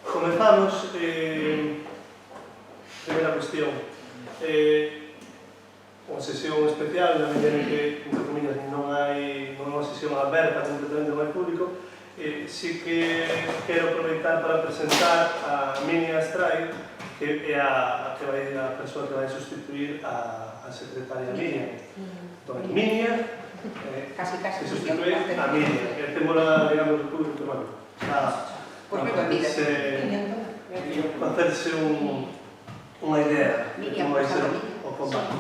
Comezamos. Primeira cuestión. Unha sesión especial, na medida en que, entre comillas, non hai unha sesión aberta completamente ao público. Sí que quero aproveitar para presentar a Minia Astray, que é a persoa que vai sustituir a secretaria Minia. Entón, Minia se sustituye a Minia. E témola, digamos, o público, bueno, facerse unha idea de como vai ser o combate.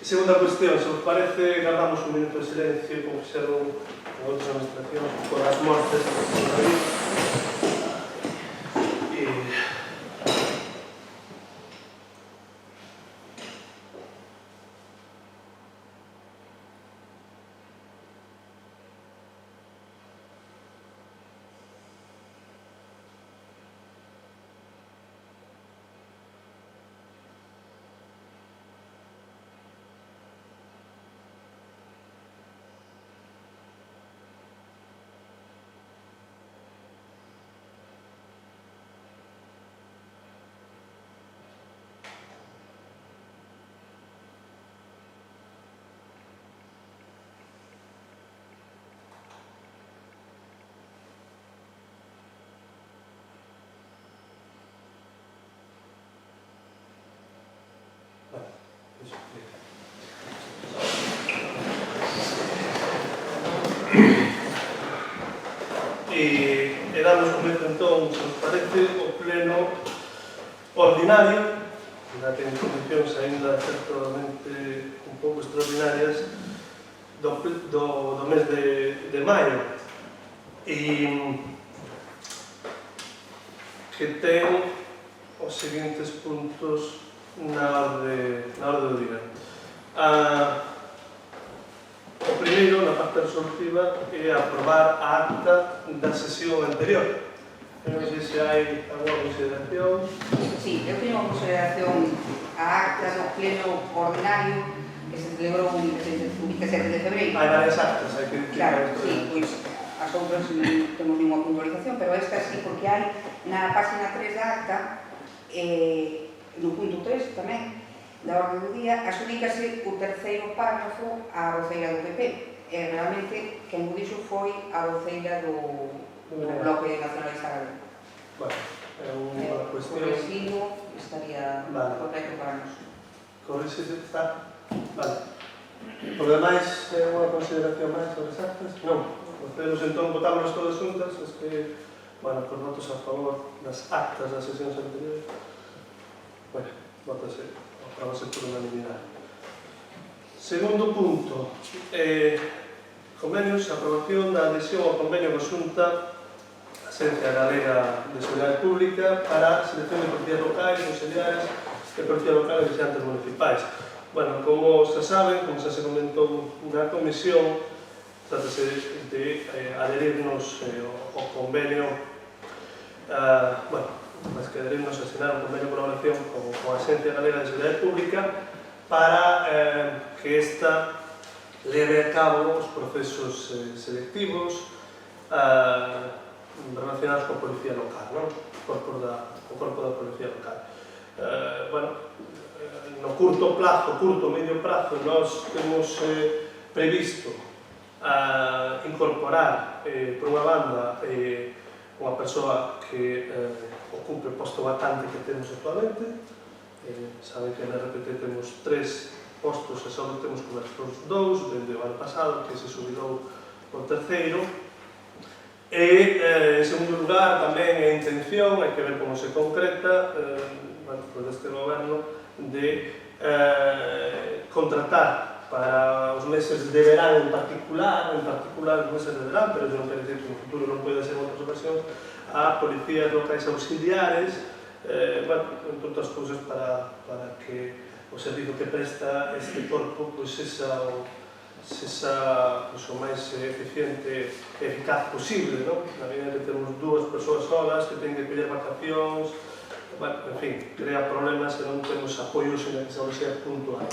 Segunda cuestión, se os parece, guardamos un minuto de silencio, como fixeron en outras administracións, por as mortes do coronavirus. E damos comezo entón, se nos parece, o pleno ordinario, na que en condicións ainda certamente un pouco extraordinarias, do mes de maio, e que ten os seguintes puntos na orde do día. O primeiro, na parte resolutiva, é aprobar a acta da sesión anterior. Non sei se hai alguna consideración. Sí, eu teño unha consideración a acta do pleno ordinario que se celebrou o 27 de febreiro. Hai varias actas, hai que dicir. Claro, sí, pois as outras non temos ninguna puntualización, pero esta sí, porque hai na página 3 da acta, no punto 3 tamén, da orde do día, asumícase o terceiro párrafo á voceira do PP. E realmente, quen o dixo foi a voceira do Bloque Nacionalista Galego. Bueno, é unha cuestión... O residuo estaría correcto para nós. Correxese, está? Vale. Por demais, é unha consideración máis sobre as actas? Non. Podemos entón votámonos todas juntas, es que, bueno, por votos a favor das actas das sesións anteriores. Bueno, votase. Aprobase por unanimidade. Segundo punto, convenios, aprobación da adhesión ao convenio da Xunta da Axencia Galega de Seguridade Pública para a selección de policías locais, auxiliares e policías locais e vixiantes municipais. Bueno, como se sabe, como se comentou na comisión, trátase de adherirnos ao convenio, bueno, mas que debemos asignar un convenio de colaboración con a Axencia Galega de Seguridade Pública para que esta leve a cabo os procesos selectivos relacionados coa policía local, o corpo da policía local. Bueno, no curto medio plazo, nós temos previsto incorporar, por unha banda, unha persoa que ocupe o posto vacante que temos actualmente. Saben que na RPT temos 3 postos e só temos cobertos 2 dende o ano pasado, que se subirou o terceiro. E, en segundo lugar, tamén a intención, hai que ver como se concreta, por este goberno, de contratar para os meses de verán en particular os meses de verán, pero non quer dizer que no futuro non pode ser en outras ocasións, a policías locais auxiliares, entre outras cousas para que o servizo que presta este corpo sexa o máis eficiente e eficaz posible, na medida que temos 2 persoas solas que teñen que pedir vacacións, en fin, crea problemas e non temos apoios en que se sea puntual.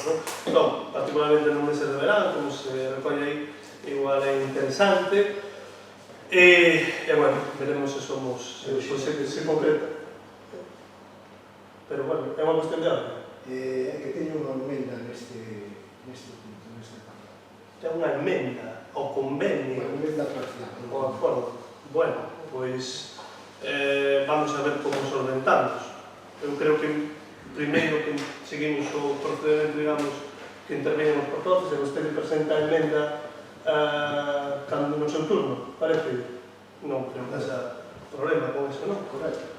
Entón, particularmente no meses de verán, como se recolle aí, igual é interesante. E, bueno, veremos se somos, se concreta. Pero, bueno, é unha cuestión de orden. É que teño unha emenda neste punto, neste apartado. É unha emenda ao convenio, Unha emenda parcial. ao acordo. Bueno, pois vamos a ver como solventamos. Eu creo que primeiro que seguimos o procedimento, digamos, que intervienen os portavoces, e vostede presenta a emenda cando no seu turno, parece? Non creo que haxa problema con eso, non? Correcto.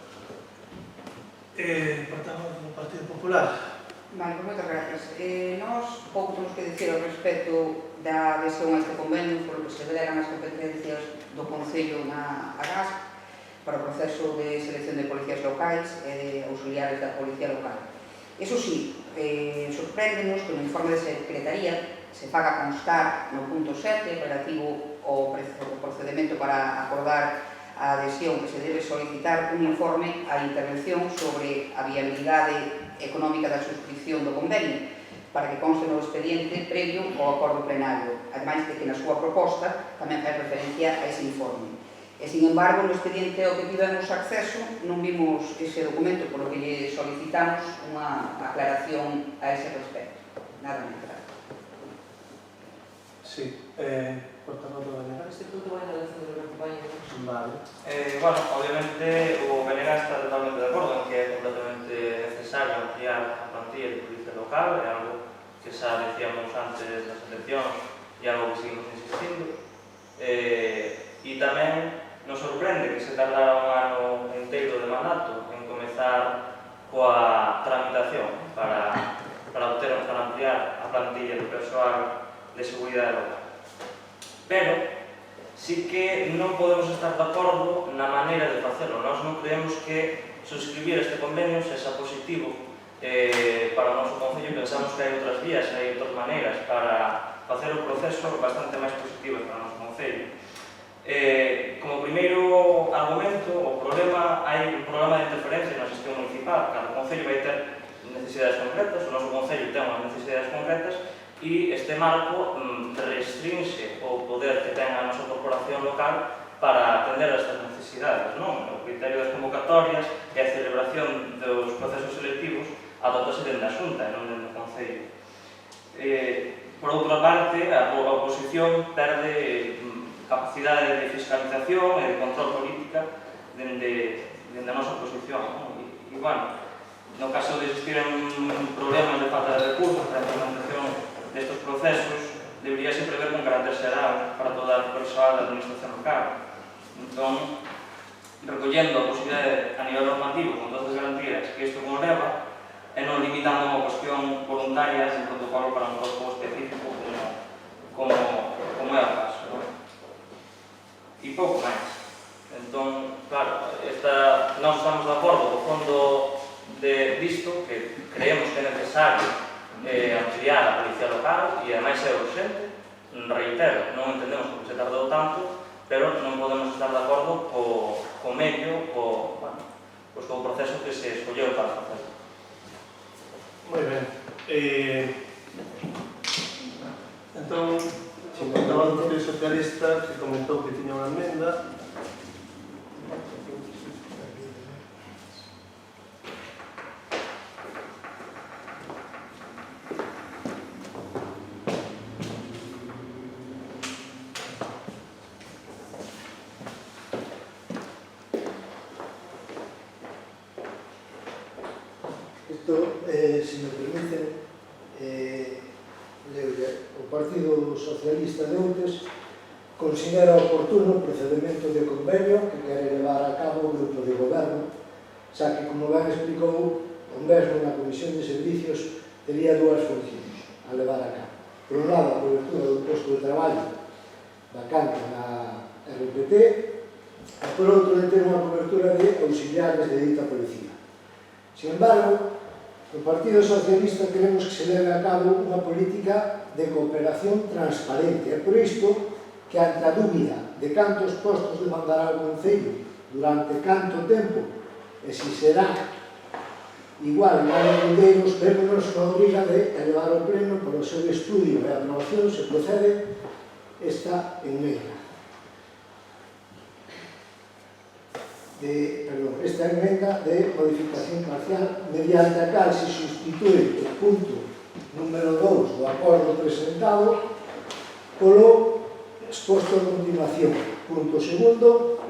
Portavoz do Partido Popular. Vale, pues moitas gracias. Nós pouco temos que dicir ao respecto da adhesión a este convenio, por lo que se delegan as competencias do Concello na AGASP para o proceso de selección de policías locais e de auxiliares da Policía Local. Eso sí, sorpréndenos que no informe de Secretaría se faga constar no punto 7 relativo ao procedimento para acordar a adhesión que se debe solicitar un informe á intervención sobre a viabilidade económica da suscripción do convenio para que conste no expediente previo ao acordo plenario, ademais de que na súa proposta tamén fai referencia a ese informe. E, sin embargo, no expediente ao que tivemos acceso non vimos ese documento, por lo que lle solicitamos unha aclaración a ese respecto. Nada máis. Sí, portavoz do Benegas. Este punto vai na elección de los compañeros. Vale. Bueno, obviamente o Benegas está totalmente de acordo en que é completamente necesario ampliar a plantilla de policía local, é algo que xa decíamos antes das eleccións e algo que seguimos insistindo. E tamén nos sorprende que se tardara un ano inteiro de mandato en comezar coa tramitación para ampliar a plantilla do persoal de seguridade local. Pero sí que non podemos estar de acordo na maneira de facelo. Nós non creemos que suscribir este convenio sexa positivo para o noso Concello. Pensamos que hai outras vías, hai outras maneiras para facer o proceso bastante máis positivo para o noso Concello. Como primeiro argumento, hai un problema de interferencia na xestión municipal. Cada Concello vai ter necesidades concretas, o noso Concello ten unhas necesidades concretas, e este marco restringe o poder que ten a nosa corporación local para atender a estas necesidades, non? O criterio das convocatorias e a celebración dos procesos selectivos adoptase dentro da Xunta e non dentro do Concello. Por outra parte, a oposición perde capacidade de fiscalización e de control política dende a nosa oposición. E, bueno, no caso de existir un problema de falta de recursos para a implementación destes procesos, debería se prever con carácter xeral para toda a persoal da administración local. Entón, recollendo a posibilidade a nivel normativo, con todas as garantías que isto conleva, e non limitando unha cuestión voluntaria sin protocolo para un corpo específico como é o caso. E pouco máis. Entón, claro, nós estamos de acordo co fondo disto, que creemos que é necesario ampliar a policía local e ademais é urgente. Reitero, non entendemos por que se tardou tanto, pero non podemos estar de acordo co medio, co proceso que se escolleu para facer. Moi ben. Entón, o portavoz do Partido Socialista que comentou que tiña unha emenda. Se me permiten, o Partido Socialista de Outes considera oportuno o procedimento de convenio que quere levar a cabo o grupo de goberno, xa que, como ben explicou, o mesmo na Comisión de Servicios tería dúas funcións a levar a cabo. Por un lado, a cobertura do posto de traballo vacante na RPT, e por outro, de ter unha cobertura de auxiliares de dita policía. Sin embargo, no Partido Socialista queremos que se leve a cabo unha política de cooperación transparente. É por isto que, ante a dúbida de cantos postos demandará o Concello durante canto tempo e se será igual en anos vindeiros, vémonos na obriga de elevar ao pleno para o seu estudio e aprobación se procede esta emenda. esta emenda de modificación parcial mediante a cal se sustitue o punto número 2 do acordo presentado polo exposto a continuación. Punto segundo,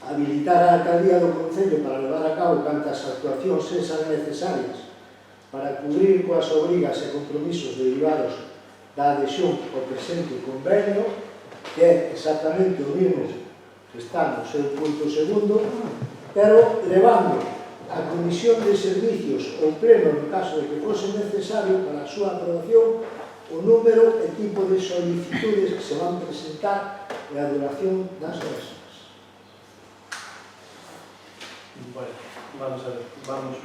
habilitar a alcaldía do Concello para levar a cabo cantas actuacións sexan necesarias para cubrir coas obrigas e compromisos derivados da adhesión ao presente convenio, que é exactamente o mismo que está no seu punto segundo, pero levando a Comisión de Servicios ou Pleno, no caso de que fose necesario para a súa aprobación, o número e tipo de solicitudes que se van presentar e a duración das mesmas. Bueno, vamos a ver, vamos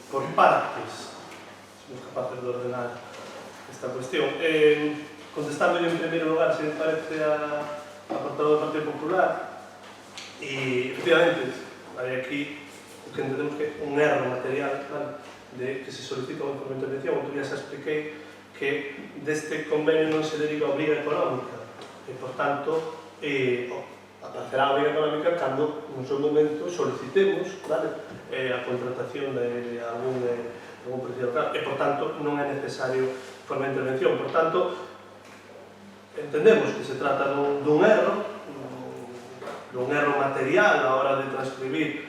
por partes. Somos capaces de ordenar esta cuestión. Contestándole en primeiro lugar, se me parece a portavoz do Partido Popular, e efectivamente, hai aquí o que entendemos que é un erro material, ¿vale?, de que se solicita unha informe de intervención. Outro día xa expliquei que deste convenio non se deriva a obriga económica e, por tanto, aparecerá a obriga económica cando, no seu momento, solicitemos, ¿vale?, a contratación de algún policía local e, por tanto, non é necesario informe de intervención. Por tanto, entendemos que se trata dun erro material a hora de transcribir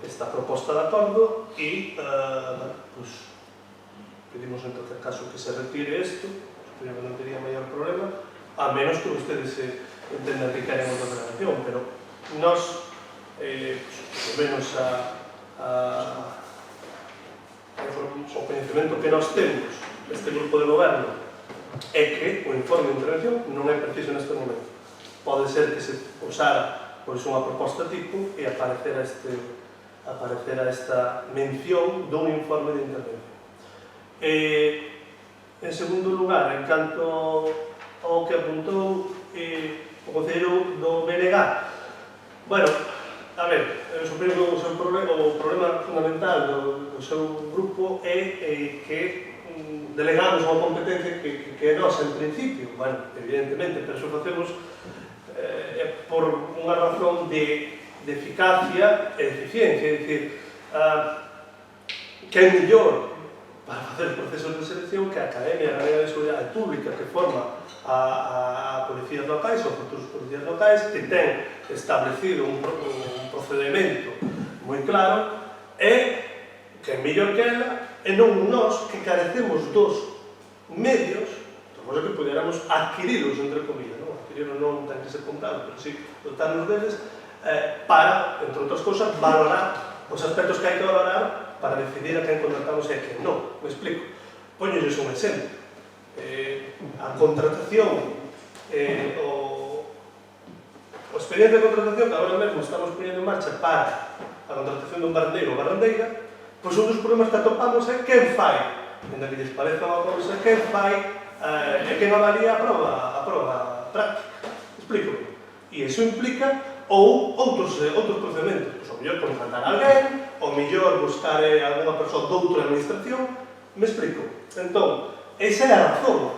esta proposta de acordo e pues, pedimos en todo caso que se retire isto. Supoño que non tería maior problema, a menos que ustedes entendan que queren outra declaración, pero nós, por menos o coñecemento que nós temos deste grupo de goberno é que o informe de intervención non é preciso neste momento. Pode ser que se usara pois, unha proposta tipo e aparecera esta mención dun informe de intervención. En segundo lugar, en canto ao que apuntou o concelleiro do BNG, bueno, a ver, supoño que o problema fundamental do seu grupo é que delegamos unha competencia que é nosa en principio, bueno, evidentemente, pero iso facemos por unha razón de eficacia e de eficiencia, é dicir, que é mellor para facer procesos de selección que a Academia Galega de Seguridade Pública que forma a policías locais ou futuros policías locais, que ten establecido un procedimento moi claro, e que é mellor que ela, e non nós que carecemos dos medios, cosa que pudiéramos adquirilos, entre comillas, non? Adquirilos non ten que ser comprado, pero sí dotarnos deles para, entre outras cousas, valorar os aspectos que hai que valorar para decidir a quen contratamos e a quen non. Me explico. Poñolles un exemplo. A contratación, o expediente de contratación que agora mesmo estamos poñendo en marcha para a contratación dun barrendeiro ou barrendeira, pois un dos problemas que atopamos é quen fai, ainda que lles pareza unha cousa, quen fai e quen avalía a prova práctica. Explico. E iso implica outros procedementos. Pois, o mellor contratar a alguén, o mellor buscar alguna persoa doutra administración. Me explico. Entón, esa é a razón.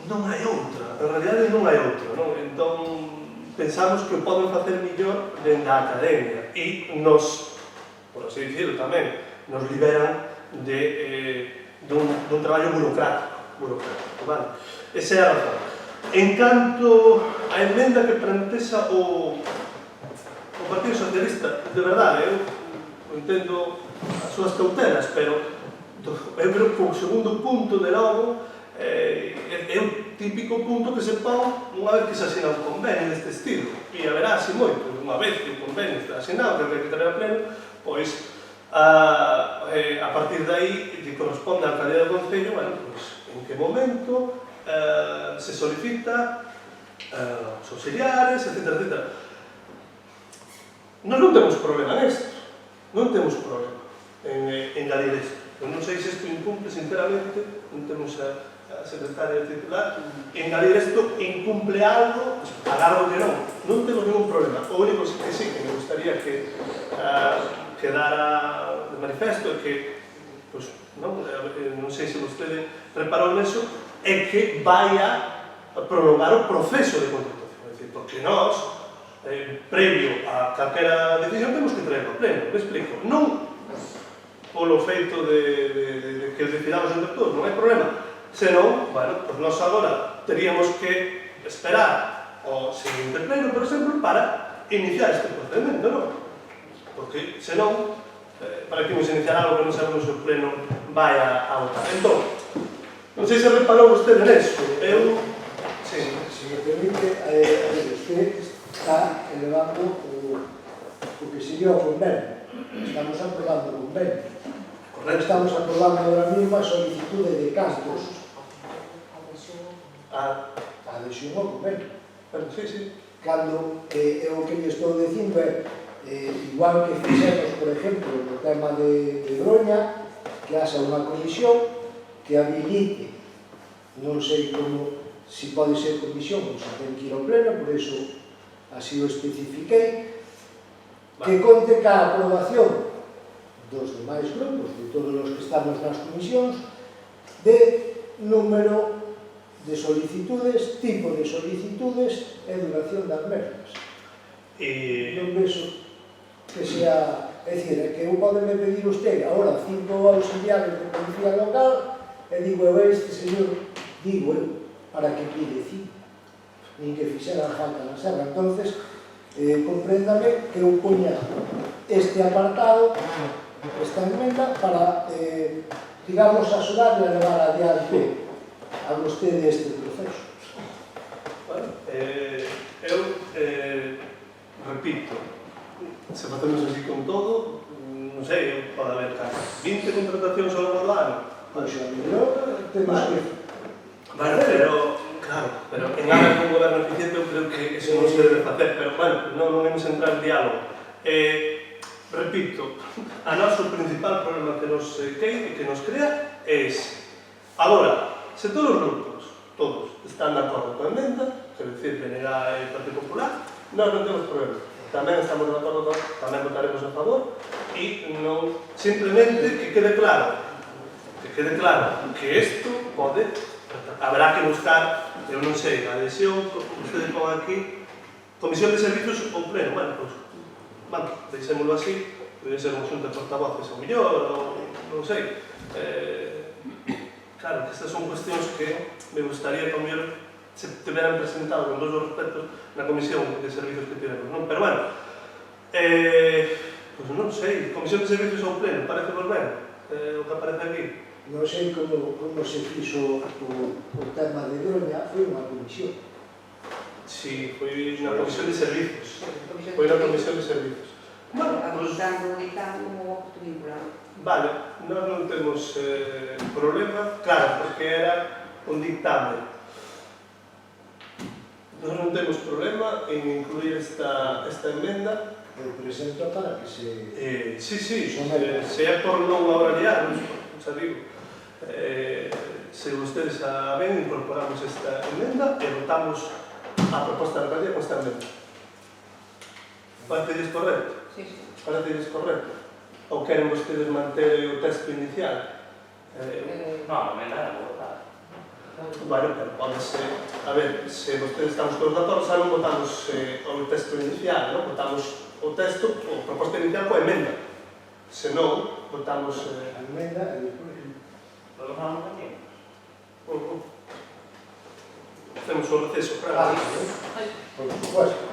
Non hai outra. En realidade non hai outra, non? Entón, pensamos que o poden facer mellor dentro da academia e nos, por así dicirlo tamén, nos liberan dun traballo burocrático, vale? Esa é a razón. En canto a emenda que planteza o Partido Socialista, de verdade, eu entendo as súas cautelas, pero eu creo que o segundo punto de logo é o típico punto que se pon unha vez que se asina un convenio deste estilo. E haberá así moito, unha vez que o convenio está asinado, que hai que traer a pleno, pois a partir de aí que corresponde á alcaldía do Concello, bueno, pois en que momento se solicita os auxiliares, etc. Nós non temos problema nisto, non temos problema en engadir isto. Eu non sei se isto incumple, sinceramente, non temos a secretaria titular, engadir isto incumple algo, agardo que non temos ningún problema. O único que sí, que me gustaría que quedara de manifesto é que, pois, non sei se vostede reparou neso, é que vai a prolongar o proceso de contratación. É dicir, porque nós previo a calquera decisión temos que traerlo a pleno, me explico. Non polo feito de que decidamos entre todos, non hai problema. Senón, bueno, pues nós agora teríamos que esperar o seguinte pleno, por exemplo, para iniciar este procedimento, non? Porque, senón, para que nos iniciar algo que non sabemos se o pleno vai a votar. Entón, non sei se reparou vostede neso. Eu... Sí. Se me permite, usted está elevando o que sería o convenio. Estamos aprobando o convenio. Correcto. Estamos aprobando ahora mismo a solicitude de campos a adhesión ao convenio. Bueno, sí, sí. Cando o que lle estou dicindo é igual que fixemos, por exemplo, no tema de Groña, que haxa unha comisión que habilite, non sei como, si pode ser comisión ou se ten que ir ao pleno, por iso así o especifiquei, que conte ca aprobación dos demais grupos, de todos os que estamos nas comisións, de número de solicitudes, tipo de solicitudes e duración das mesmas. Non vexo que sea... É dicir, é que eu podeme pedir usted agora 5 auxiliares de policía local e digo eu a este señor, digo eu, para que pide 5, nin que fixeran falta na serra. Entonces, compréndame que eu poña este apartado, esta enmenda, para, digamos, axudarle a levar adiante a vostede este proceso. Bueno, eu repito, se facemos así con todo, non sei, pode haber 20 contratacións ao longo do ano. Pois a mellor temos que... Bueno, pero, claro, pero en aras dun goberno eficiente eu creo que eso non se debe facer, pero bueno, non vamos a entrar en diálogo. Repito, a noso principal problema que nos crea é ese. Agora, se todos os grupos, todos, están de acordo con a emenda, quer decir, PNG e Partido Popular, nós non temos problema. Tamén estamos de acordo con, tamén votaremos a favor, e non, simplemente que quede claro que isto pode, haberá que buscar, eu non sei, a adhesión, ustedes pon aquí, Comisión de Servicios ou Pleno, bueno, pois, vamos, deixémoslo así, pode ser un xunta de portavoces ou mellor, ou non sei. Claro, que estas son cuestións que me gustaría que ao mellor se tiveran presentado con todos os respectos na Comisión de Servicios que tivemos, non? Pero bueno, pois non sei, Comisión de Servicios ou Pleno, parece vos ben, o que aparece aquí. Non sei como se fixo o tema de Groña, foi unha comisión. Si, foi na Comisión de Servicios. Foi na Comisión de Servicios. Bueno, pues, Habilitando o acto vinculado. vale, nós non temos problema, claro, porque era un dictamen. Nós non temos problema en incluir esta emenda. Eu presento para que se... Sí, se é por non avaliar, xa digo. Se vostedes a ven, incorporamos esta emenda e votamos a proposta de realidad con esta emenda. Parece correcto? Sí, sí. Parece correcto? Ou queren vostedes manter o texto inicial? No, a emenda era por votar. Bueno, pero pódese... A ver, se vostedes estamos todos de acordo, xa non votamos o texto inicial, non? Votamos o texto, o proposta inicial coa emenda. Se non, votamos... A emenda e despois... Pero falamos aquí. Temos o receso para... por supuesto.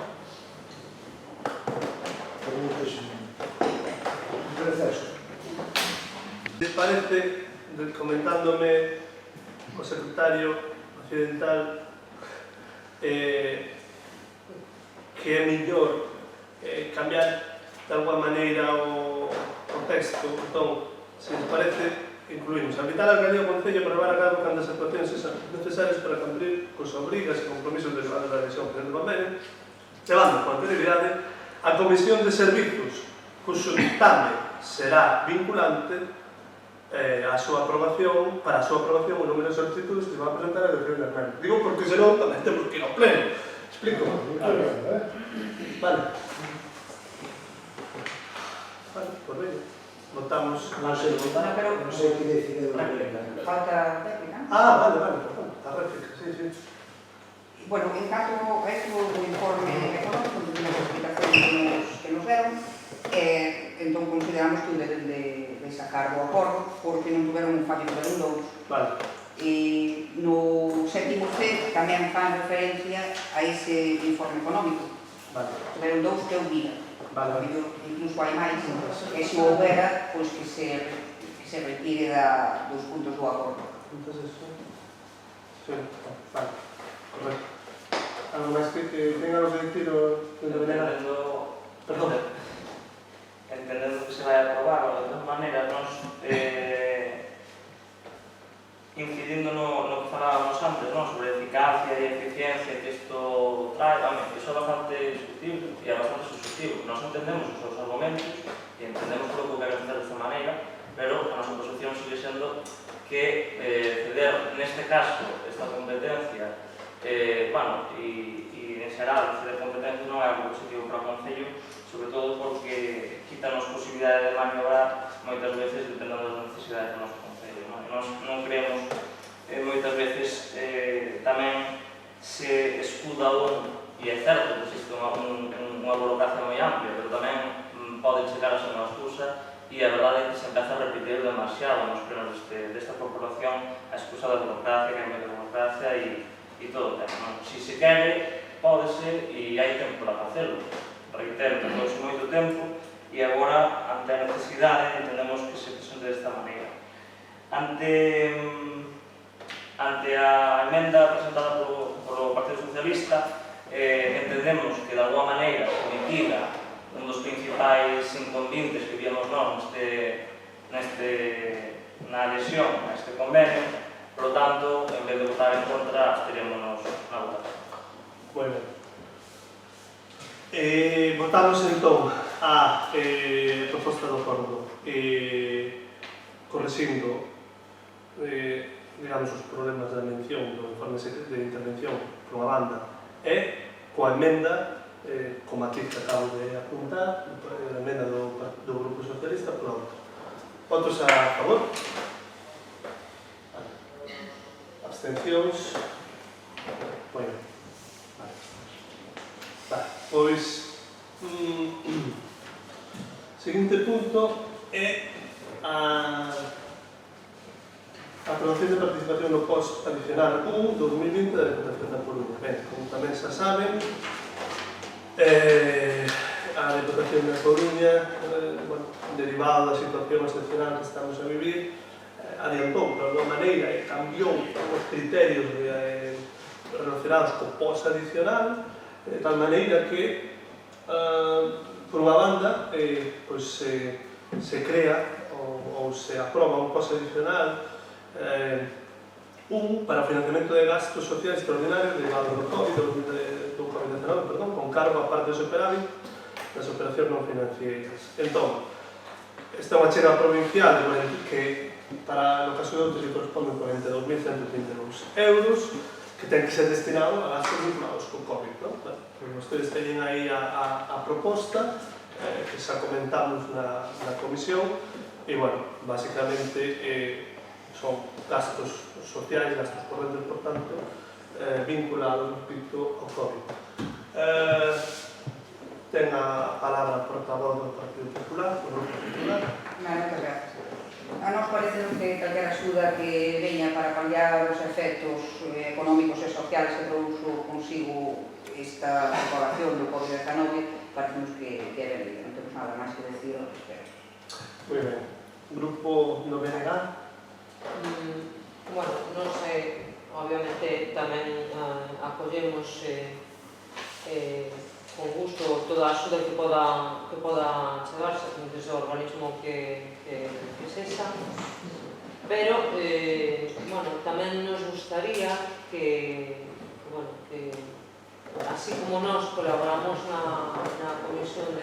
Permítese un receso. Les parece, comentándome o secretario occidental, que é mellor cambiar de alguma maneira o texto. Entón, se les parece, incluímos habilitar a Alcaldía do Concello para levar a cabo cantas actuacións necesarias para cumprir cos obrigas e compromisos derivados da adhesión presente do convenio, levando con anterioridade a Comisión de Servicios, cuxo dictame será vinculante a súa aprobación, para a súa aprobación o número de solicitudes que se va a presentar a dirección da Cámara. Digo porque senón tamén temos que ir ao pleno. Explico? Vale. Vale, por ello. Votamos... Non sei que decide o Falta técnica. Ah, vale, perdón, a réplica, sí. bueno, en canto a eso, o informe económico, temos a explicación que nos deron, entón consideramos que deben de sacar o acordo porque non tuveron un fallo de un dous. Vale. E no séptimo C tamén fan referencia a ese informe económico. Vale. Tuveron dous que eu vi. Vale. Incluso hai máis, e se houbera, pois que se retire dos puntos do acordo. Entonces, sí, vale, correcto. Algo máis que tenga algo que dicir o de Venega? Perdón. Entendendo que se vai aprobar, ou de todas maneiras, nos incidindo no que falábamos antes, sobre eficacia e eficiencia que isto trae, que iso é bastante discutible e é bastante subjetivo. Nos entendemos os seus argumentos e entendemos por o que queremos facer desta maneira, pero a nosa posición sigue sendo que ceder, neste caso, esta competencia, e en xeral, ceder competencia non é algo positivo para o Concello, sobre todo porque quítanos posibilidade de maniobrar moitas veces dependendo das necesidades do noso Concello. Nos non creemos, moitas veces, tamén se escuda e é certo que existe unha burocracia moi amplia, pero tamén pode chegar a ser unha excusa e a verdade é que se empeza a repetir demasiado nos plenos desta corporación a excusa da burocracia, que hai medio burocracia e todo o tema. Si se quere, pódese e hai tempo para facelo. Reitero, temos moito tempo e agora, ante a necesidade, entendemos que se presente desta maneira. Ante a emenda presentada polo Partido Socialista, entendemos que de alguma maneira se mitiga un dos principais inconvenientes que víamos nós na adhesión a este convenio, por lo tanto, en vez de votar en contra, absterémonos na votación. Moi ben. Votamos entón a proposta do acordo correxindo digamos os problemas da mención do informe de intervención por unha banda e coa emenda como aquí que acabo de apuntar, a emenda do Grupo Socialista por outra. Votos a favor? Abstencións? Moi ben. Pois, seguinte punto é a aprobación de participación no post adicional 1 do 2020 da Deputación da Coruña. Ben, como tamén xa saben, a Deputación da Coruña, derivado da situación excepcional que estamos a vivir, adiantou de alguma maneira e cambiou os criterios relacionados co post adicional, de tal maneira que, por unha banda, se crea ou se aproba un post adicional para o financiamento de gastos sociais extraordinarios derivados do COVID-19, con cargo a parte do superávit das operacións non financieras. Entón, esta é unha chega provincial que para o caso de outros corresponde 42.132 euros que ten que ser destinado a gastos vinculados co COVID. Vostedes teñen aí a proposta que xa comentamos na comisión e, bueno, basicamente son gastos sociais, gastos correntes, por tanto, vinculados, repito, ao COVID. Ten a palabra a portavoz do Partido Popular, do Grupo Popular. Moitas gracias. A nos parece que calquera axuda que veña para paliar os efectos económicos e sociales que trouxo consigo esta propagación do COVID-19 parecemos que é ben, non temos nada máis que decir ao respecto. Moi ben. Grupo do BNG? Bueno, non sei, obviamente tamén acollemos con gusto toda a axuda que poda chegarse desde o organismo que sexa, pero tamén nos gustaría que así como nós colaboramos na comisión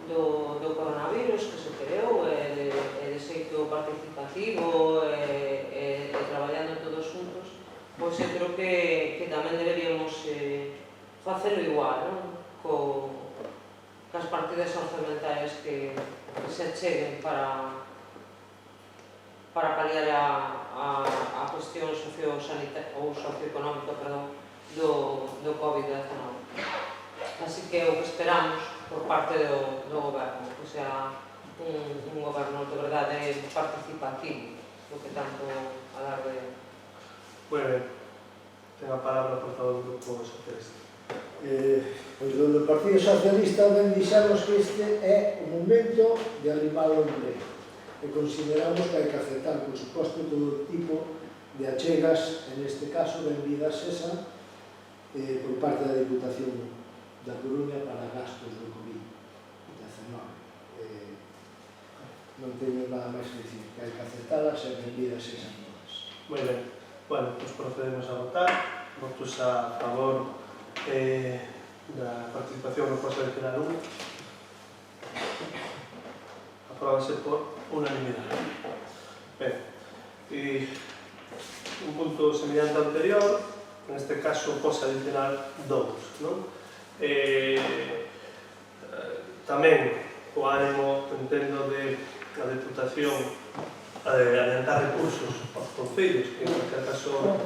do coronavirus que se creou e de xeito participativo e traballando todos juntos, pois eu creo que tamén deberíamos facelo igual, cas partidas orzamentarias que se acheguen para paliar a cuestión socioeconómica do COVID-19. Así que o que esperamos por parte do Goberno, que sea un Goberno de verdade participativo, o que tanto alarde. Moi ben, ten a palabra por favor do Grupo Socialista. Pois do Partido Socialista ben dixemos que este é o momento de animar o emprego e consideramos que hai que aceptar, por suposto, todo tipo de achegas, en este caso, benvidas esa, por parte da Diputación da Coruña para gastos do COVID-19. Non teño nada máis que dicir, que hai que aceptalas e benvidas esas todas. Moi ben, bueno, pues procedemos a votar. Votos a favor da participación no posto electoral 1. Apróbase por unanimidade. Ben, e un punto semellante ao anterior, en este caso posto adicional 2, non? Tamén o ánimo, entendo, de a Deputación adiantar recursos aos concellos, que en calquer caso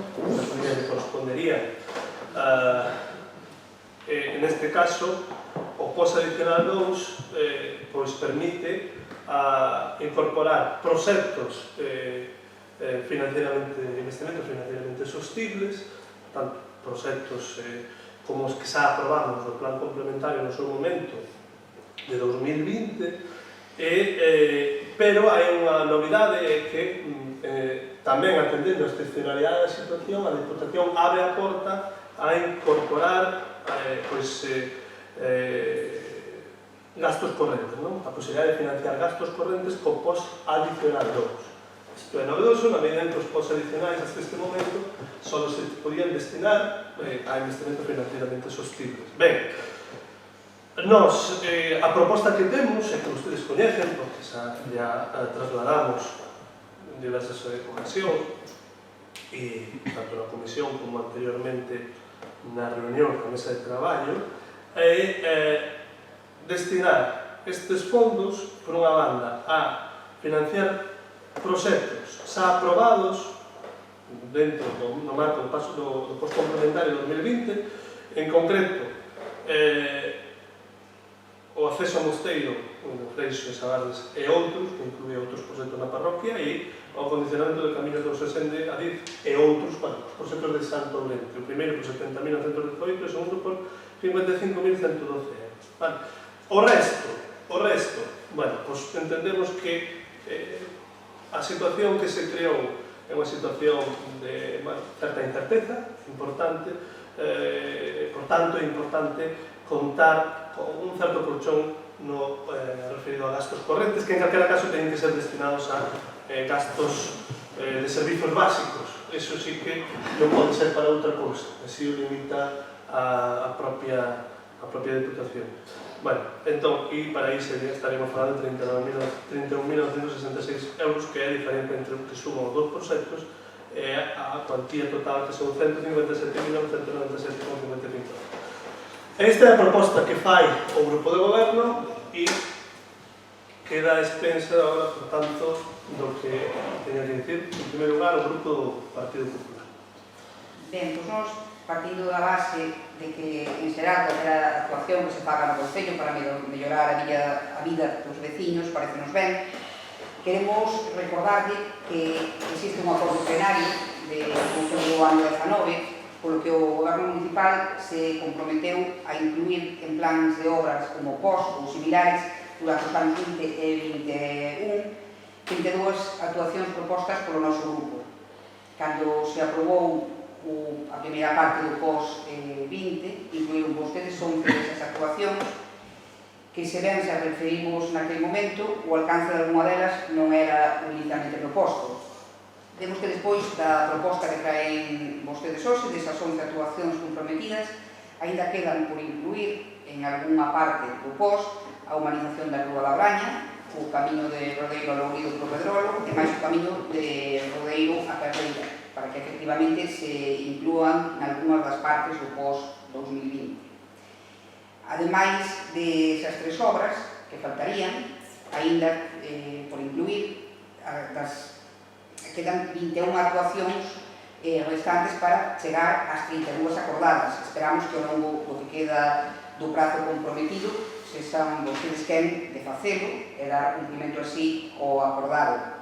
le correspondería. En este caso, o posto adicional 2 pois permite incorporar proxectos investimentos financieramente sostibles, tanto proxectos como os que xa aprobamos no plan complementario no seu momento de 2020, pero hai unha novidade que tamén atendendo a excepcionalidade da situación, a Diputación abre a porta a incorporar gastos correntes, non? A posibilidade de financiar gastos correntes co post adicional 2. Isto é novedoso, na medida en que os post adicionais hasta este momento só se podían destinar a investimentos financieramente sostibles. Ben, nos, a proposta que temos, e que vostedes coñecen, porque xa trasladamos en diversas ocasións, e tanto na comisión como anteriormente na reunión da mesa de traballo, é destinar estes fondos, por unha banda, a financiar proxectos xa aprobados dentro no marco do paso do posto complementario 2020, en concreto o acceso ao mosteiro, o Freixo e Sabardes e outros, que inclúe outros proxectos na parroquia, e o acondicionamento de caminos do Sesende a Diz e outros, bueno, proxectos de Santo Lente. O primeiro por 70.918 e o segundo por 55.112 euros. Vale. O resto, bueno, pues entendemos que a situación que se creou é unha situación de certa incerteza importante, por tanto é importante contar con un certo colchón no referido a gastos correntes, que en calquera caso teñen que ser destinados a gastos de servizos básicos. Eso sí que non pode ser para outra cousa, así o limita a propia Diputación. Bueno, entón, e para aí estaremos falando de 31.966 euros, que é a diferencia entre o que suman os dous proxectos e a cuantía total, que son 157.997,55 euros. Esta é a proposta que fai o Grupo de Goberno e queda expensa agora, por tanto, do que teña que dicir, en primeiro lugar, o Grupo do Partido Popular. Ben, pois nós, partindo da base de que en xeral qualquera actuación que se faga no Concello para mellorar a vida dos veciños, parecenos ben, queremos recordarlle que existe un acordo plenario do ano 19, polo que o Goberno Municipal se comprometeu a incluir en plans de obras como POS ou similares durante os anos 20 e 21 22 actuacións propostas polo noso grupo. Cando se aprobou a primeira parte do POS 20, incluíron vostedes 11 desas actuacións que se ben se referimos naquele momento, o alcance de alguma delas non era inicialmente proposto. Vemos que despois da proposta que traen vostedes hoxe, desas 11 actuacións comprometidas, ainda quedan por incluir en algunha parte do POS a humanización da Rúa da Braña, o camiño de Rodeiro ao Lourido do Pedrolo e máis o camiño de Rodeiro a Carreira, para que efectivamente se inclúan en algunhas das partes do POS 2020. Ademais desas tres obras que faltarían, aínda por incluir, quedan 21 actuacións restantes para chegar ás 32 acordadas. Esperamos que ao longo do que queda do prazo comprometido se están vostedes quen de facelo e dar cumprimento así ao acordado.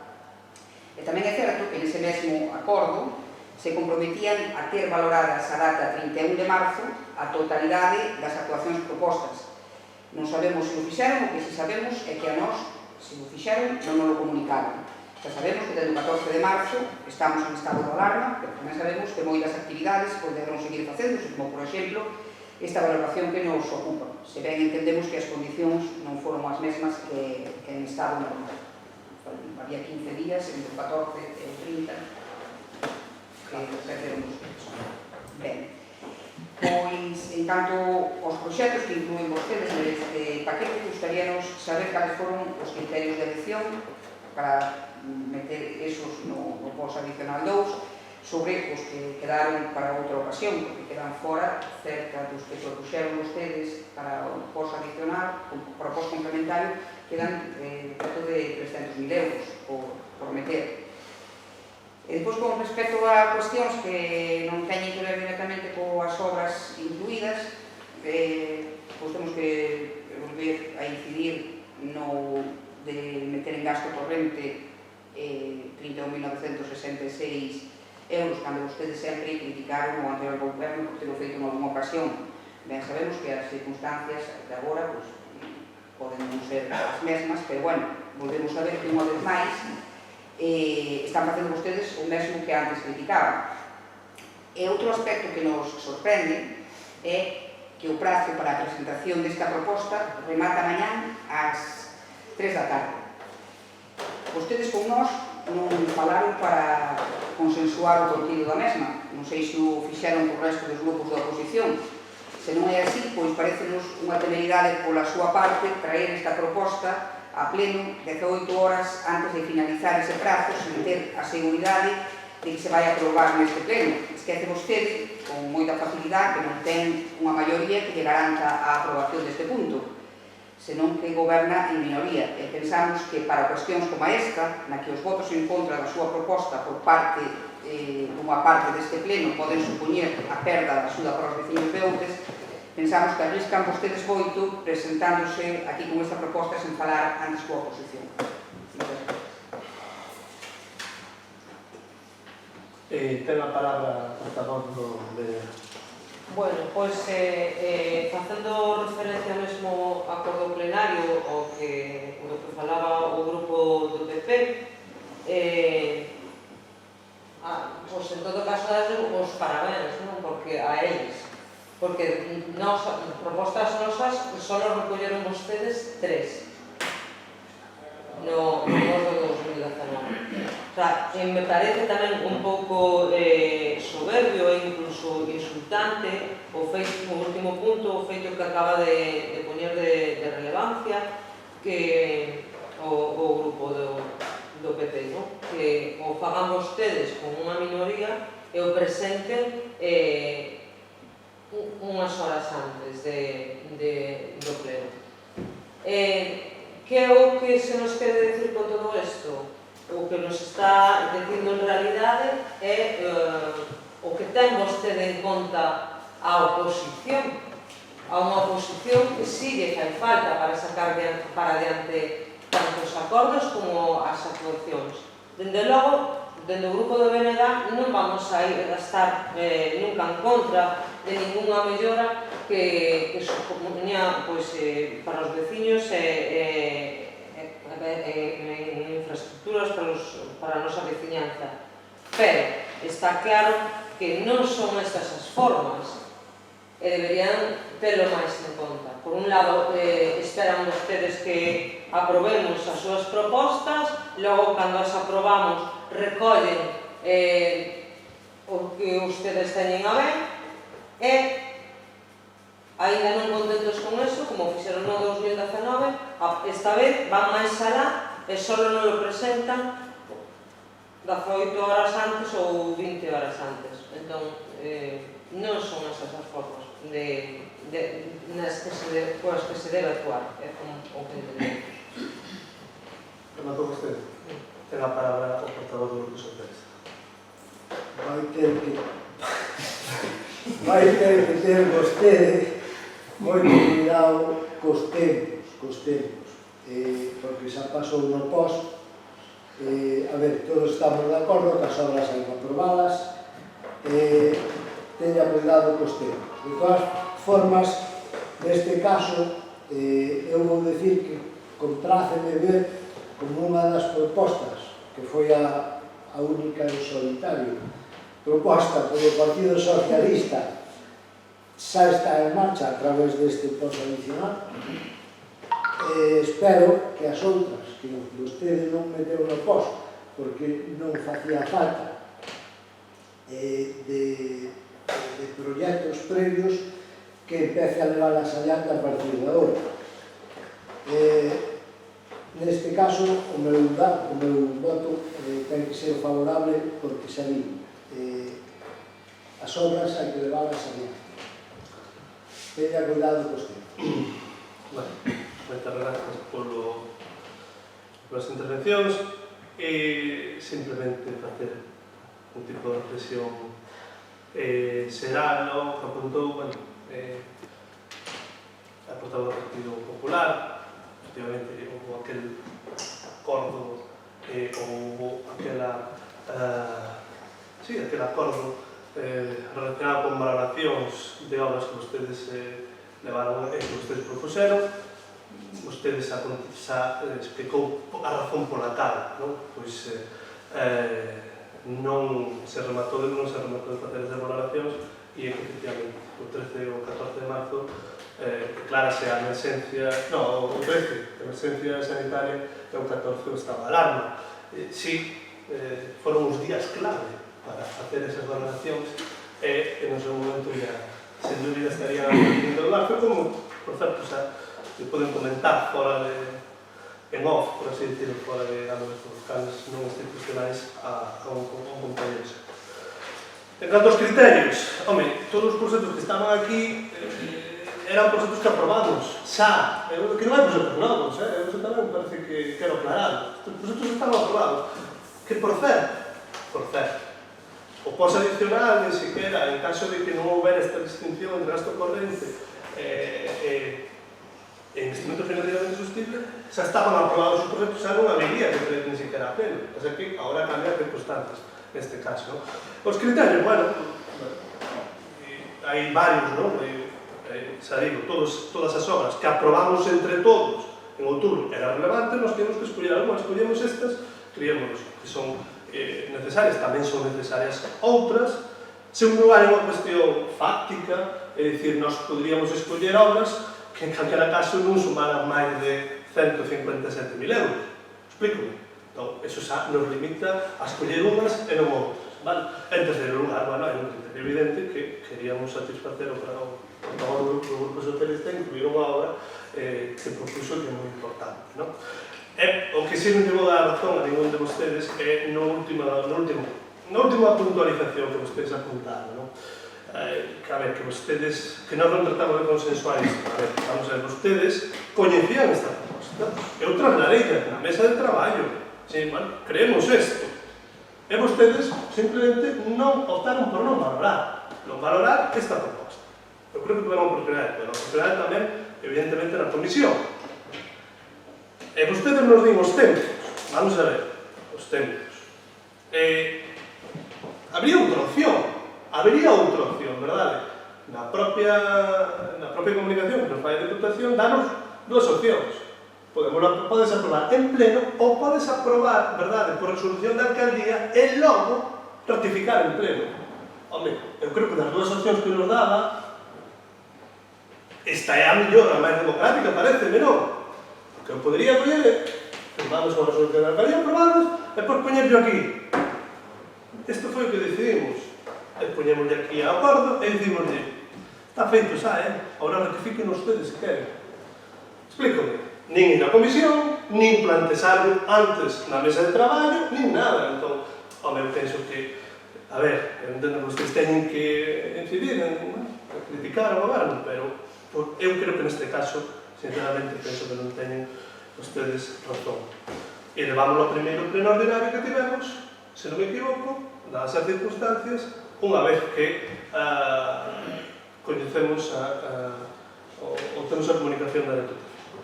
E tamén é certo que nese mesmo acordo se comprometían a ter valoradas a data 31 de marzo a totalidade das actuacións propostas. Non sabemos se o fixeron, o que si sabemos é que a nós, se o fixeron, non nos lo comunicaron. Xa sabemos que desde o 14 de marzo estamos en estado de alarma, pero tamén sabemos que moitas actividades poderán seguir facéndose, como por exemplo esta valoración que nos ocupa. Se ben entendemos que as condicións non foron as mesmas que en estado normal. Había 15 días, entre o 14 e o 30, que perderemos. Ben, pois, en canto aos proxectos que incluen vostedes neste paquete, gustaríanos saber cales foron os criterios de elección para meter esos no post adicional 2, sobre os que quedaron para outra ocasión, porque quedan fora cerca dos que propuxeron vostedes para o post adicional, para o post complementario, quedan perto de 300.000 euros por meter. E depois, con respecto a cuestións que non teñen que ver directamente coas obras incluídas, pois temos que volver a incidir no de meter en gasto corrente 31.966 euros, cando vostedes sempre criticaron o anterior goberno por ter feito en alguma ocasión. Ben, sabemos que as circunstancias de agora poden non ser as mesmas, pero bueno, volvemos a ver que unha vez máis están facendo vostedes o mesmo que antes criticaban. E outro aspecto que nos sorprende é que o prazo para a presentación desta proposta remata mañán ás 3 da tarde. Vostedes con nós non falaron para consensuar o contido da mesma. Non sei se o fixeron co resto dos grupos da oposición. Se non é así, pois parecenos unha temeridade pola súa parte traer esta proposta a pleno 18 horas antes de finalizar ese prazo, sen ter a seguridade de que se vai aprobar neste pleno. Esquece vostede, con moita facilidade, que non ten unha maioría que lle garanta a aprobación deste punto, senón que goberna en minoría. E pensamos que para cuestións como esta, na que os votos en contra da súa proposta por parte dunha parte deste pleno poden supoñer a perda da axuda para os veciños de Outes, pensamos que arriscan vostedes moito presentándose aquí con esta proposta sen falar antes coa oposición. Ten a palabra o portavoz de... Bueno, pois, facendo referencia ao mesmo acordo plenario o que falaba o grupo do PP, pois, en todo caso, darlle os parabéns, non? Porque a eles, porque propostas nosas só recolleron vostedes 3 no do 2019. O sea, me parece tamén un pouco soberbio e incluso insultante o último punto, o feito que acaba de poñer de relevancia que o grupo do PP, no? Que o fagan vostedes con unha minoría e o presenten unhas horas antes do pleno. Que é o que se nos quere decir con todo isto? O que nos está dicindo en realidade é o que ten vostede en conta a oposición, a unha oposición que sí lle fai falta para sacar para adiante tanto os acordos como as actuacións. Dende logo, dende o grupo do BNG non vamos a ir a estar nunca en contra de ninguna mellora que supoña para os veciños en infraestructuras para a nosa veciñanza. Pero está claro que non son estas as formas e deberían telo máis en conta. Por un lado, esperan vostedes que aprobemos as súas propostas, logo, cando as aprobamos, recollen o que ustedes teñen a ver e ainda non contentos con eso, como fixeron no 2019, esta vez van máis alá e só non lo presentan 18 horas antes ou 20 horas antes. Entón, non son esas as formas coas que se debe actuar, é como o que entendemos. Rematou vostede. Ten a palabra o portavoz do Grupo Socialista. Vai que ter vostede moito cuidado cos tempos, porque xa pasou no pos. A ver, todos estamos de acordo que as obras hai que aprobalas, teña cuidado cos tempos. De todas formas, neste caso, eu vou dicir que contráceme ver como unha das propostas, que foi a única en solitario, proposta polo Partido Socialista, xa está en marcha a través deste post adicional. Espero que as outras, que vostede non meteu no post, porque non facía falta de proxectos previos, que empece a leválas adiante a partir de agora. Neste caso, o meu voto ten que ser favorable, porque xa digo, as obras hai que leválas adiante. Teña cuidado cos tempos. Bueno, moitas grazas polas intervencións e simplemente facer un tipo de reflexión xeral, no? Que apuntou, bueno, a portavoz do Partido Popular. Efectivamente, houve aquel acordo, houve aquel acordo relacionado con valoracións de obras que vostedes levaron e que vostedes propuseron. Vostedes xa explicou a razón pola cal, non? Pois non se rematou de facer esas valoracións e efectivamente o 13 ou 14 de marzo declárase a emerxencia, non, o 13, a emerxencia sanitaria, e o 14 o estado de alarma. Si, foron os días clave para facer esas valoracións e no seu momento ya, sen dúbida, estarían aprendiendo o marco, como, por certo, xa se poden comentar fora de, en off, por así decirlo, fora de ámbitos locales non institucionais a un compañero. En canto aos criterios, home, todos os proxectos que estaban aquí eran proxectos que aprobamos xa, que non hai proxectos novos, eso tamén parece que quero aclarar. Os proxectos están aprobados, que por certo, o pos adicional, ni siquiera, en caso de que non houbera esta distinción entre gasto corrente e instrumentos financieramente sostibles, xa estaban aprobados os proxectos, xa non habería que creer ni siquiera a pena. O sea que agora cambian circunstancias neste caso, non? Os criterios, bueno, hai varios, non? Xa digo, todas as obras que aprobamos entre todos en outubro era relevante, nos temos que escoller algunhas, escollemos estas, creemos que son necesarias, tamén son necesarias outras. Segundo lugar, é unha cuestión fáctica, é dicir, nós poderíamos escoller obras que en calquera caso non sumaran máis de 157.000 euros. Explícome? Entón, eso xa nos limita a escoller unhas e non outras, vale? En terceiro lugar, bueno, é un criterio evidente que queríamos satisfacer o Grupo Socialista, incluir unha obra que propuso que é moi importante, non? O que si non llevo a dar razón a ningún de vostedes é na última puntualización que vostedes apuntaron, non? Que a ver, que vostedes, que nós non tratamos de consensuar isto. A ver, vamos a ver, vostedes coñecían esta proposta. Eu trasladei na mesa de traballo. Sí, bueno, creemos isto. E vostedes simplemente non optaron por non valorar esta proposta. Eu creo que tuveron oportunidade tamén, evidentemente, na comisión. E vostedes nos din os tempos. Vamos a ver, os tempos. Habría outra opción, verdade? Na propia comunicación que nos fai a Deputación, danos dúas opcións. Podes aprobar en pleno ou podes aprobar, verdade, por resolución da alcaldía e logo ratificar en pleno. Home, eu creo que das dúas opcións que nos daba, esta é a mellor, a máis democrática, pareceme, non? Que eu podría coller, firmamos a resolución da alcaldía, aprobados, e por poñerlo aquí. Isto foi o que decidimos. E poñémosle aquí a acordo e dicimosle, está feito xa, agora ratifiquen ustedes se queren. Explícome. Nin ir á comisión, nin plantexarlo antes na mesa de traballo, nin nada. Entón, home, eu penso que, a ver, eu entendo que ustedes teñen que incidir en criticar o goberno, pero eu creo que neste caso, sinceramente, penso que non teñen ustedes razón. E levámoslo ao primeiro pleno ordinario que tivemos, se non me equivoco, dadas as circunstancias, unha vez que coñecemos ou temos a comunicación da Deputación.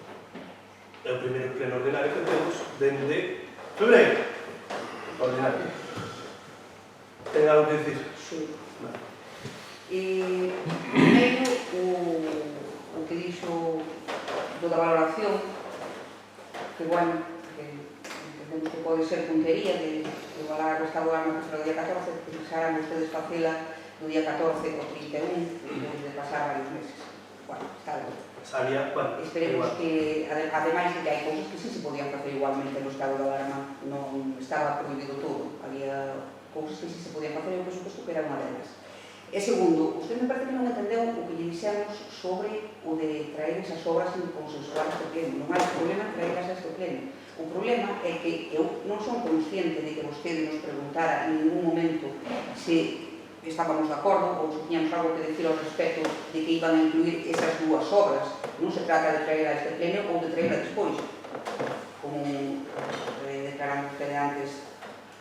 É o primeiro pleno ordinario que temos dende febreiro. Ordinario. Ten algo que dicir? Sí. Vale. Primeiro, o que dixo do da valoración, que, bueno, que entendemos que pode ser puntería de igualar o estado de alarma contra o día 14, que pensaran ustedes facela do día 14 ao 31, despois de pasar varios meses. Bueno, está ben. Salía, bueno, Esperemos igual. que, ademais de que hai cousas que sí se podían facer igualmente no estado de alarma, non estaba prohibido todo, había cousas que sí se podían facer e eu penso que era unha delas. E segundo, usted me parece que non entendeu o que lle dixemos sobre o de traer esas obras consensuales do pleno. Non hai problema en traerlas a este pleno. O problema é que eu non son consciente de que vostede nos preguntara en ningún momento se estábamos de acordo ou se tiñamos algo que decir ao respecto de que iban a incluir esas dúas obras. Non se trata de traer a este pleno ou de traerla despois, como declaramos usted antes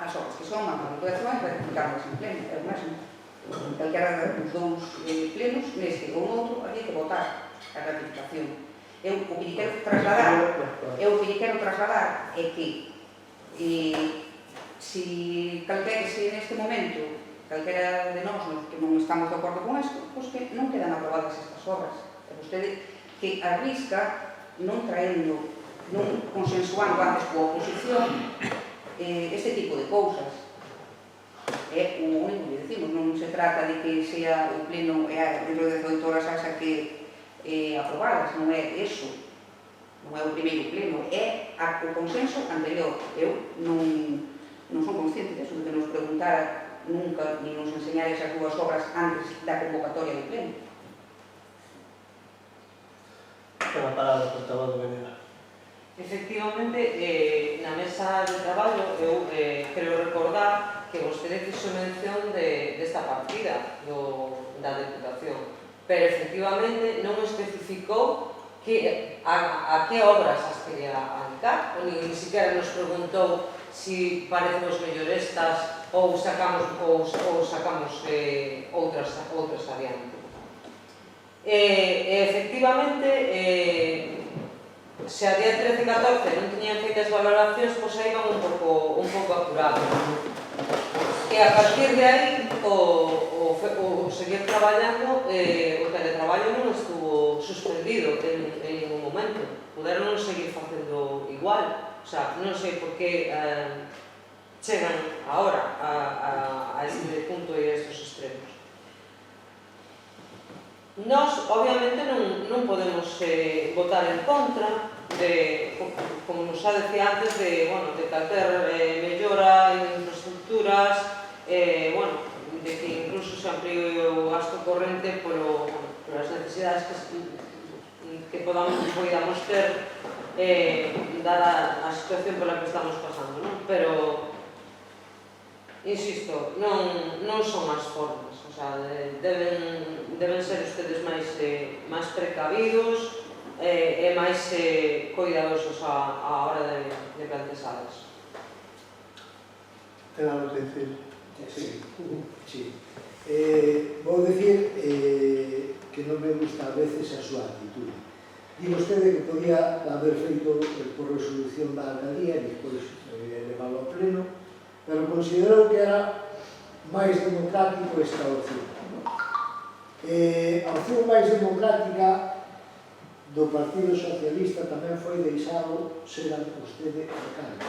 as obras que son, a Parlamento de Trabalho, para explicarlas en pleno, é o mesmo. En calquera dos dous plenos, neste ou noutro, había que votar a ratificación. Eu o que lle quero trasladar é que se neste momento calquera de nós que non estamos de acordo con isto, pois que non quedan aprobadas estas obras. E vostede que arrisca non traendo, non consensuando antes coa oposición este tipo de cousas. É o único que decimos, non se trata de que sea o pleno dentro de 18 horas haxa que aprobadas, non é eso, non é o primeiro pleno, é o consenso anterior. Eu non son consciente de eso, de que nos preguntara nunca, ni nos enseñara esas dúas obras antes da convocatoria do pleno. Ten a palabra o portavoz do BNG. Efectivamente, na mesa de traballo eu quero recordar que vostede fixo mención desta partida da Deputación, pero efectivamente non especificou a que obras as quería adicar, ni siquiera nos preguntou si parecemos mellor estas ou sacamos outras adiante. Efectivamente, se a día 13 e 14 non tiñan feitas valoracións, pois aí van un pouco apurados. E a partir de aí, o seguir traballando, o teletraballo non estuvo suspendido en ningún momento. Puderon seguir facendo igual. O sea, non sei por que chegan agora a este punto e a estes extremos. Nós, obviamente, non podemos votar en contra de, como nos xa decía antes, de calquer mellora en infraestructuras, de que incluso se amplíe o gasto corrente polas necesidades que podamos ter dada a situación pola que estamos pasando, non? Pero, insisto, non son as formas, o sea, deben ser ustedes máis precavidos e máis cuidadosos a hora de plantealas. Ten algo que dicir? Sí. Vou dicir que non me gusta a veces a súa actitude. Digo vostede que podía haber feito por resolución da alcaldía e despois leválo ao pleno, pero considerou que era máis democrático esta opción. A opción máis democrática do Partido Socialista tamén foi deixado ser vostede alcalde.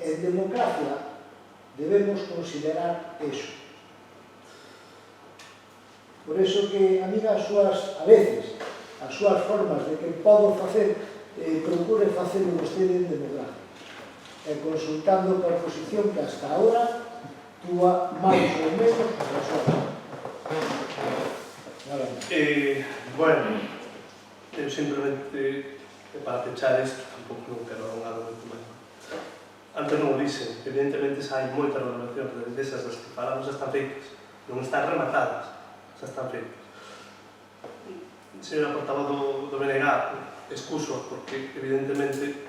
En democracia debemos considerar eso. Por eso que a mí a veces, as súas formas de que podo facer, procure facelo vostede en democracia. Consultando coa oposición que hasta ahora túa máis ou menos a súa. Bueno, eu simplemente, para pechar isto, tampouco non quero alongar moito máis. Antes non o dixen, evidentemente xa hai moitas valoracións desas das que falamos, están feitas, non están rematadas, xa están feitas. Señora portavoz do BNG, excuso, porque evidentemente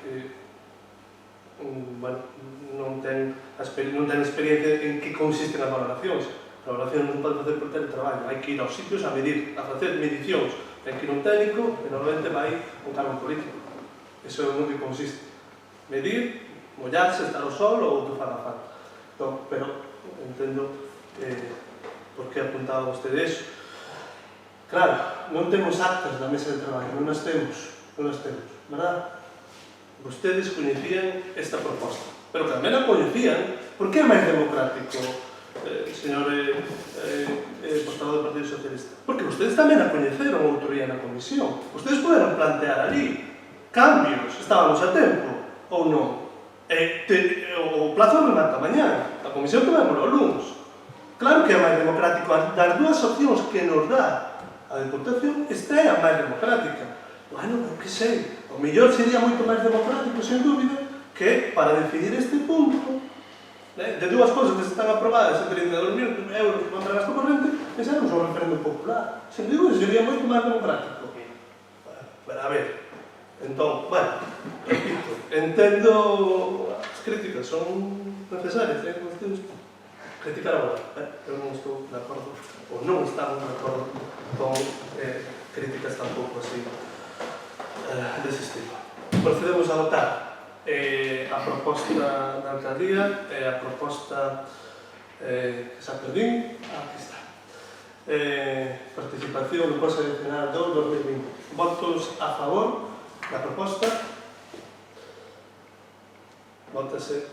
non ten experiencia en que consisten as valoracións. A valoración non pode facer por teletraballo, hai que ir aos sitios a medir, a facer medicións. Ten que ir un técnico e normalmente vai un cargo político. Iso é o que consiste. Medir, mollarse, estar ao sol ou que faga falta. Non, pero entendo por que apuntaba vostede iso. Claro, non temos actas na mesa de traballo, non as temos, verdad? Vostedes coñecían esta proposta, pero tamén a coñecían. Por que é máis democrático, señor portavoz do Partido Socialista? Porque vostedes tamén a coñeceron outro día na comisión. Vostedes poderon plantear ali cambios, estábamos a tempo, ou non? O plazo remata mañá, a comisión tomémoslo o luns. Claro que é máis democrático. Das dúas opcións que nos dá a Deputación, esta é a máis democrática. Bueno, eu que sei, o mellor sería moito máis democrático, sen dúbida, que para decidir este punto, de dúas cousas que están aprobadas entre 32.000 euros que van para gasto corrente, pensamos un referéndum popular. Sen dúbida, sería moito máis democrático. Pero a ver, entón, bueno, repito, entendo as críticas, son necesarias, vostedes criticar agora, eu non estou de acordo, ou non estamos de acordo con críticas tampouco así dese estilo. Procedemos a votar a proposta da alcaldía e a proposta que xa perdín, aquí está. Participación no Consello Nacional 2-2020. Votos a favor da proposta. Vótase,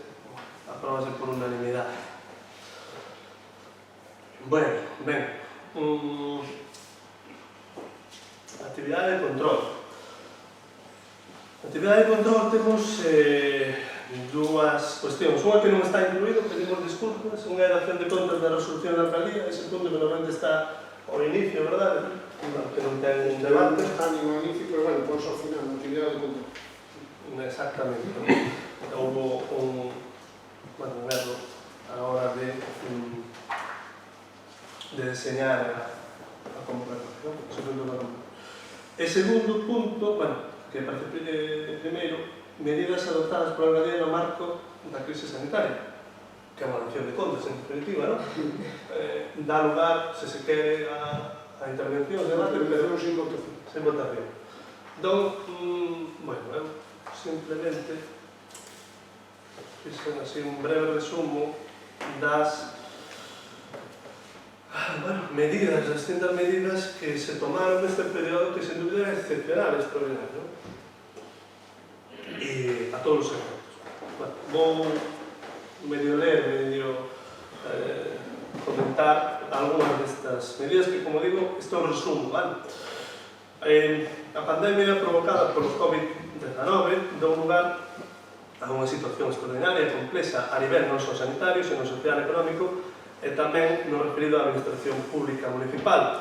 apróbase por unanimidade. Bueno, ben, actividade de control. Actividade de control temos dúas cuestións. Unha que non está incluído, pedimos disculpas, unha é a acción de contas da resolución da alcaldía, ese punto que normalmente está ao inicio, verdade? Que non ten un debate. Non está nin ao inicio, pero bueno, pois ao final, na actividade de control. Exactamente. Houve un erro a hora de deseñar a comparación. E segundo punto, que parece primeiro, medidas adoptadas por a alcaldía no marco da crise sanitaria, que é unha acción de contas, en definitiva, non? Dá lugar, se se quere, a intervención, debate, pero sin votación. Sen votación. Entón, eu simplemente fixen así un breve resumo das medidas, as distintas medidas que se tomaron neste período que, sen dúbida, é excepcional, extraordinario. E a todos os efectos. Vou medio ler, medio comentar algunhas destas medidas que, como digo, isto é un resumo, vale? A pandemia provocada polos COVID-19 deu lugar a unha situación extraordinaria e complexa a nivel non só sanitario, sino social e económico, e tamén no referido á administración pública municipal.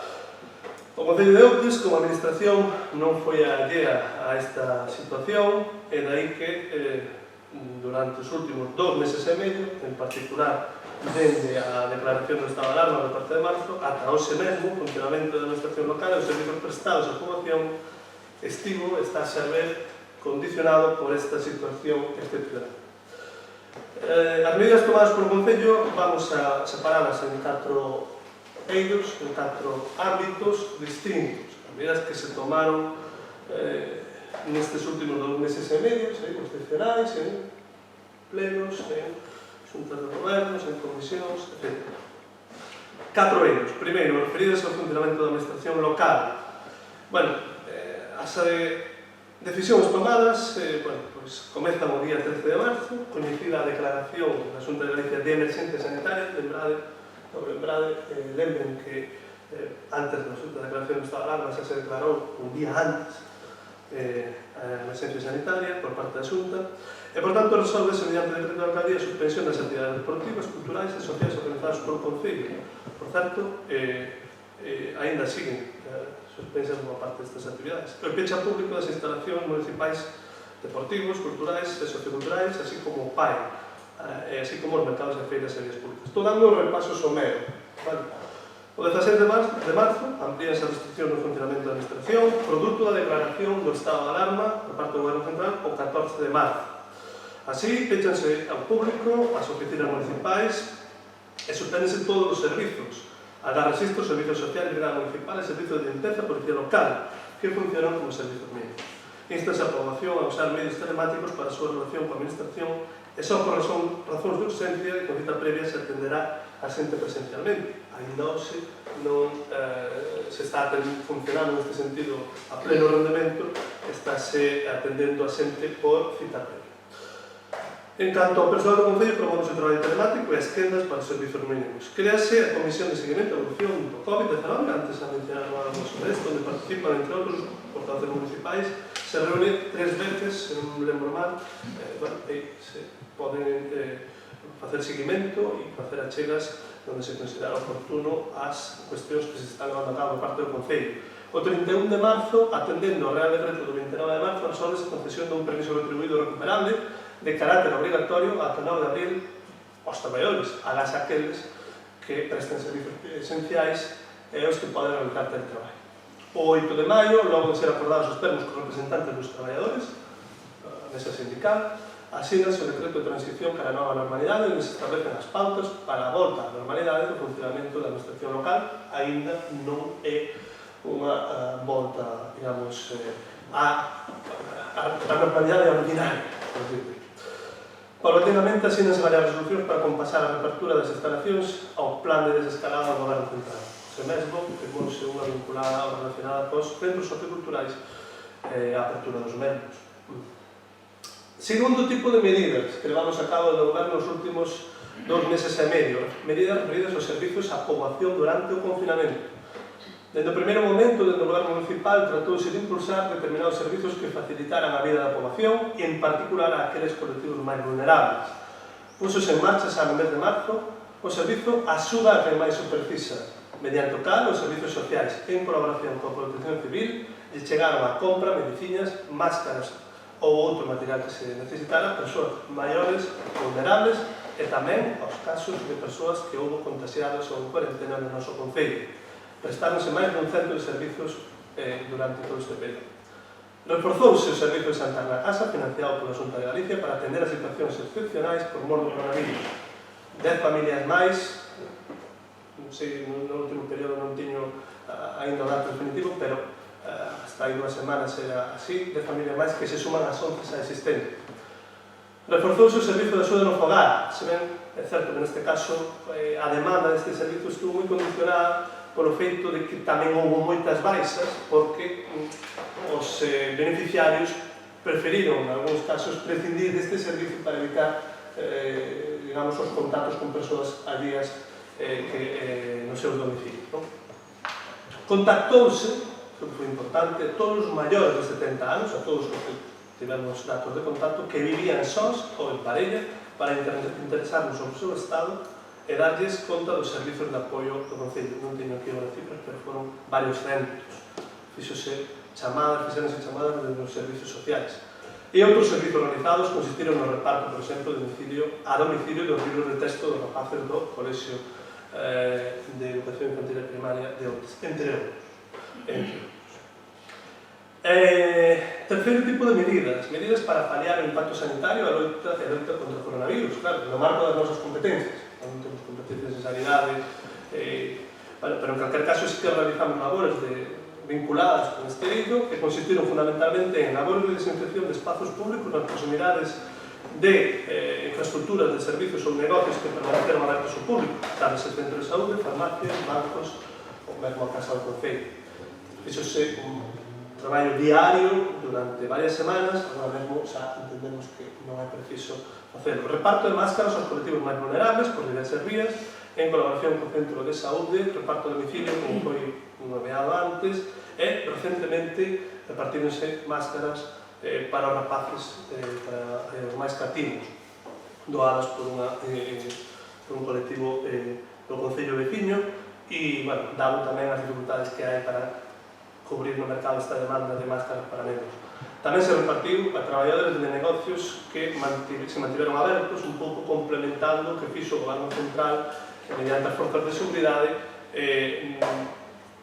O Concello de Outes, como administración, non foi allea a esta situación, e dai que durante os últimos 2 meses e medio, en particular dende a declaración do estado de alarma do parte de marzo, ata hoxe mesmo, o funcionamento da administración local e os servizos prestados á poboación está a ser condicionado por esta situación excepcional. As medidas tomadas polo Concello vamos a separalas en 4 eidos, en 4 ámbitos distintos. As medidas que se tomaron nestes últimos 2 meses e medio, excepcionais, en plenos, en xuntas de gobernos, en comisións, etc. 4 eidos. Primeiro, referidas ao funcionamento da administración local. As decisións tomadas comezan o día 13 de marzo, coñecida a declaración da Xunta de Galicia de emerxencia sanitaria. Lembren que antes da declaración do estado de alarma xa se declarou un día antes a emerxencia sanitaria por parte da Xunta, e, por tanto, resolvese mediante decreto da alcaldía a suspensión das actividades deportivas, culturais e sociais organizadas polo Concello. Por certo, aínda siguen suspensas unha parte destas actividades. O peche público das instalacións municipais deportivos, culturais e socioculturais, así como o PAE, e así como os mercados e feiras e vías públicas. Estou dando un repaso somero. O 17 de marzo amplíanse as restriccións no funcionamento da administración, produto da declaración do estado de alarma por parte do Goberno Central o 14 de marzo. Así, pechanse ao público as oficinas municipais e suspendense todos os servizos. Habrá registro, servicios sociales, brigada municipal e servicios de limpeza, policía local, que funcionan como servicios mínimos. Instase a poboación a usar medios telemáticos para a súa relación coa administración e só por razóns de urgencia e con cita previa se atenderá a xente presencialmente. Ainda hoxe non se está funcionando neste sentido a pleno rendemento, estáse atendendo a xente por cita previa. En canto ao persoal do Concello, promove o traballo telemático e as quendas para os servizos mínimos. Créase a Comisión de Seguimento da Evolución do COVID-19, antes a mencionar sobre isto, onde participan, entre outros, portavoces municipais. Se reúne 3 veces, se non me lembro mal, se poden facer seguimento e facer achegas onde se considera oportuno as cuestións que se están levando a cabo por parte do Concello. O 31 de marzo, atendendo ao Real Decreto do 29 de marzo, resolve a concesión dun permiso retribuído recuperable de carácter obrigatorio ata 9 de abril aos traballadores, agás aqueles que presten servicios esenciais e os que poden realizar teletraballo. O 8 de maio, logo de ser acordados os termos con representantes dos traballadores, a mesa sindical, asínase o decreto de transición cara a nova normalidade onde se establecen as pautas para a volta á normalidade do funcionamento da administración local, aínda non é unha volta, digamos, a normalidade ordinaria, por decirlo. Paulatinamente, asínanse varias resolucións para compasar a reapertura das instalacións ao plan de desescalada do Goberno Central. Se mesmo, firmouse unha vinculada ou relacionada cos centros socioculturais e a apertura dos mesmos. Segundo tipo de medidas que levamos a cabo do Goberno nos últimos 2 meses e medio, medidas referidas aos servizos á poboación durante o confinamento. Dende o primeiro momento, dentro do Goberno Municipal, tratouse de impulsar determinados servizos que facilitaran a vida da poboación e, en particular, a aqueles colectivos máis vulnerables. Pusose en marcha xa no mes de marzo o servizo Axuda a quen máis o precisa, mediante o cal os servizos sociais, en colaboración coa Protección Civil, lle chegaron a compra, medicinas, máscaras ou outro material que se necesitara a persoas maiores, vulnerables e tamén aos casos de persoas que houbo contagiadas ou en cuarentena no noso Concello. Prestáronse máis de un cento de servizos durante todo este período. Reforzouse o servizo de Santa Ana Casa, financiado pola Xunta de Galicia, para atender a situacións excepcionais por mor do coronavirus. 10 familias máis, non sei, no último período non tiño ainda o dato definitivo, pero hasta hai 2 semanas era así, 10 familias máis que se suman ás 11 xa existentes. Reforzouse o servizo de axuda no fogar. Se ben, é certo que neste caso a demanda deste servizo estuvo moi condicionada polo feito de que tamén houve moitas baixas, porque os beneficiarios preferiron, en algúns casos, prescindir deste servizo para evitar, digamos, os contactos con persoas alías nos seus domicilios. Contactouse, que foi importante, a todos os maiores de 70 anos, a todos os que tivemos datos de contacto, que vivían sós ou en parella, para interesarnos sobre o seu estado e darlles conta dos servizos de apoio do Concello. Non teño aquí as cifras, pero foron varios centos. Fixéronse chamadas dos servizos sociais. E outros servizos realizados consistiron no reparto, por exemplo, a domicilio dos libros de texto dos rapaces do Colexio de Educación Infantil e Primaria de Outes, entre outros. Terceiro tipo de medidas para paliar o impacto sanitario e a loita contra o coronavirus, claro, no marco das nosas competencias. Non temos competencias de sanidade, pero en calquer caso sí que realizamos labores vinculadas con este eido, que consistiron fundamentalmente en labores de desinfección de espazos públicos nas proximidades de infraestructuras de servicios ou negocios que permaneceron abertos ao público, tales centros de saúde, farmacias, bancos ou mesmo a Casa do Concello. Fixose un traballo diario durante varias semanas, agora mesmo xa entendemos que non é preciso facelo. Reparto de máscaras aos colectivos máis vulnerables por diversas vías, en colaboración co Centro de Saúde, reparto de domicilio, como foi nomeado antes, e recentemente repartíronse máscaras para os rapaces, para os máis cativos, doadas por un colectivo do Concello veciño, e, bueno, dado tamén as dificultades que hai para cubrir no mercado esta demanda de máscaras para nenos. Tamén se repartiu a traballadores de negocios que se mantiveron abertos, un pouco complementando o que fixo o Goberno Central mediante as forzas de seguridade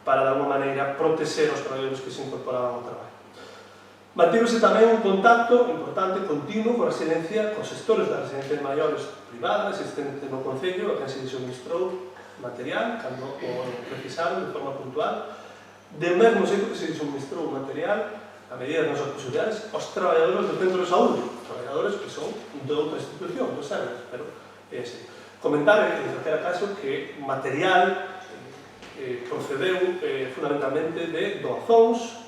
para, de alguma maneira, proteger os traballadores que se incorporaban ao traballo. Mantívose tamén un contacto importante, continuo, con residencia, con xestores das residencias maiores privadas existentes no Concello, a quen se suministrou material, cando o precisaron de forma puntual, de mesmo xeito que se suministrou material, a medida das nosas posibilidades, aos traballadores do centro de saúde, traballadores que son de outra institución, do SERVES, pero é así. Comentar, en calquera caso, que material procedeu fundamentalmente de doazóns,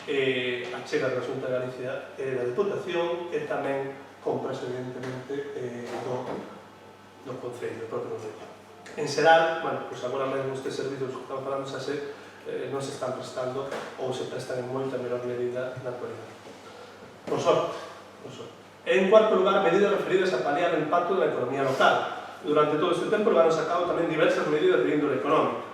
a chega da Xunta de Galicia e da Diputación e tamén compras, evidentemente, do Concello, do propio Concello. En xeral, bueno, pues agora mesmo estes servicios que estamos falando xa non se están prestando ou se prestan en moita menor medida na actualidade. Por sorte. En cuarto lugar, medidas referidas a paliar o impacto da economía local. Durante todo este tempo levaron a cabo tamén diversas medidas de índole económica.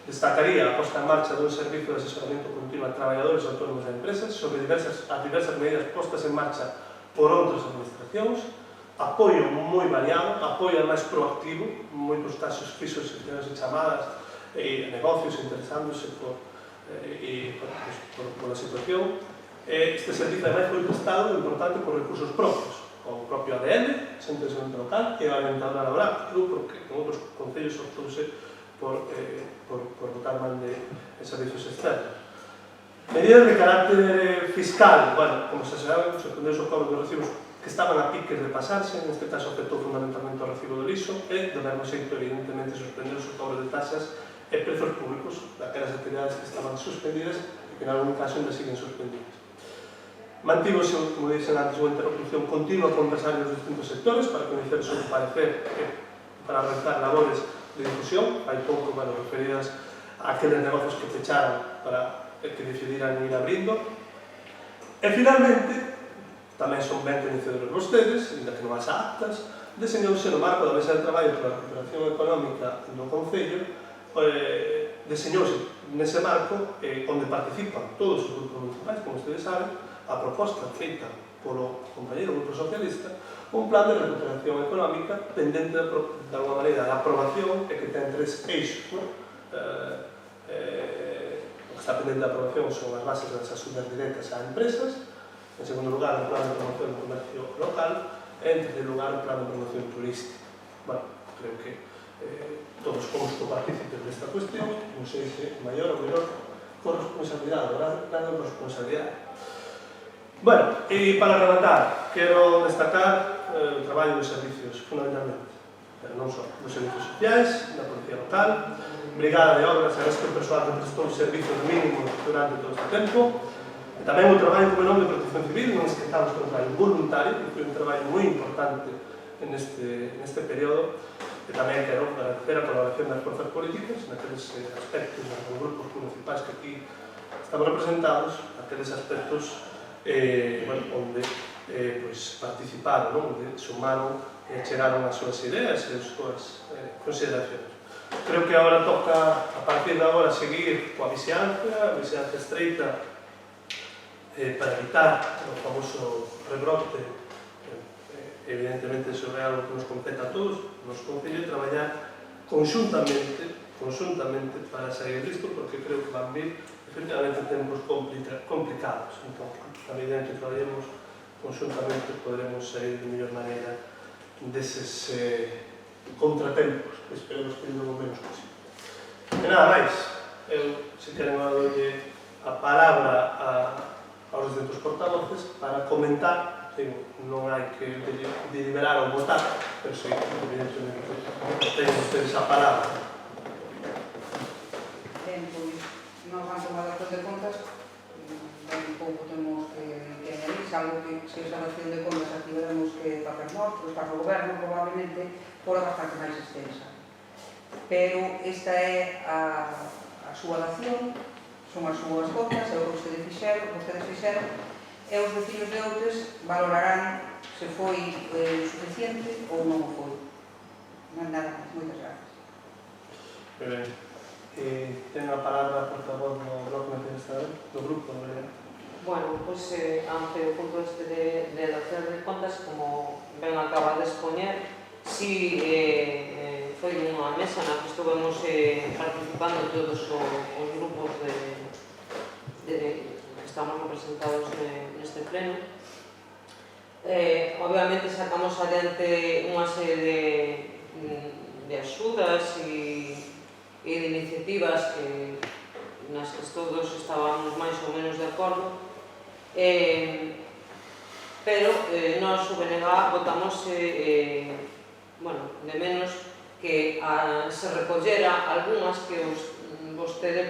Destacaría a posta en marcha dun servicio de asesoramento continuo a traballadores autónomos e empresas sobre as diversas medidas postas en marcha por outras administracións, apoio moi variado, apoio máis proactivo, moitos casos fixos e chamadas e negocios interesándose pola situación. Este servicio ademais foi prestado importante por recursos propios, o propio ADN, Centro de Desenvolvemento Local, e a Orientadora Laboral, porque en outros concellos optouse por botar man de servicios externos. Medidas de carácter fiscal, bueno, como se sabe, suspender os cobros dos recibos que estaban a piques de pasarse, neste caso afectou fundamentalmente o recibo do lixo, e do mesmo xeito, evidentemente, suspender os cobros de taxas e prezos públicos daquelas actividades que estaban suspendidas e que en algún caso ainda siguen suspendidas. Mantívose, como dixen antes, unha interlocución continua con empresarios dos distintos sectores para coñecer o seu parecer e para realizar labores de difusión, hai pouco, bueno, referidas a aqueles negocios que fecharan para que decidiran ir abrindo. E, finalmente, tamén son ben coñecedores vostedes, ainda que non as actas, deseñouse no marco da Mesa de Traballo para a Recuperación Económica do Concello, deseñouse nese marco, onde participan todos os grupos municipais, como ustedes saben, a proposta feita polo compañeiro Grupo Socialista, un plan de recuperación económica pendente de alguma maneira da aprobación e que ten tres eixos. O que está pendente da aprobación son as bases das axudas directas a empresas, en segundo lugar o plan de promoción do comercio local e en terceiro lugar o plan de promoción turística. Bueno, creo que todos somos copartícipes desta cuestión, non sei se maior ou menor corresponsabilidade, grande corresponsabilidade. Bueno, e para rematar, quero destacar o traballo dos servicios, fundamentalmente, pero non só, dos servicios sociais, da Policía Local, Brigada de Obras e resto do persoal que prestou servicios mínimos durante todo este tempo, e tamén o traballo como nome de Protección Civil, non esquezamos que o traballo voluntario, que foi un traballo moi importante neste período, e tamén quero agradecer a colaboración das forzas políticas naqueles aspectos dos grupos municipais que aquí estamos representados, aqueles aspectos onde participaron, onde sumaron e chegaron as súas ideas e as súas consideracións. Creo que agora toca, a partir de agora, seguir coa vixiancia estreita para evitar o famoso rebrote. Evidentemente, iso é algo que nos compete a todos, nos concello traballar conxuntamente para sair disto, porque creo que van vir efectivamente tempos complicados. Entón, a medida que traballemos conxuntamente poderemos sair de mellor maneira deses contratempos que esperemos que non o menos posible. E nada máis, eu, se queren, dolle a palabra aos distintos portavoces para comentar. Non hai que deliberar ou votar, pero sí, evidentemente, teñen ustedes a palabra. Ben, pois, nos van tomar datos de contas, ben pouco temos que añadir, salvo que se esa dación de contas a tiveremos que facer nós, pois para o goberno probablemente fora bastante máis extensa. Pero esta é a súa dación, son as súas contas, é o que vostedes fixeron, e os vecinos de Outes valorarán se foi suficiente ou non o foi. Non nada máis, moitas gracias. Ten a palabra, por favor, do Bloque Nacionalista do Grupo, Bueno, pois ante o punto este de dación de contas, como ben acaba de expoñer, si foi unha mesa na que estuvemos participando todos os grupos estamos representados neste pleno. Obviamente sacamos adiante unha serie de axudas e de iniciativas nas que todos estábamos máis ou menos de acordo, pero nós o BNG votamos de menos que se recollera algunhas que vostede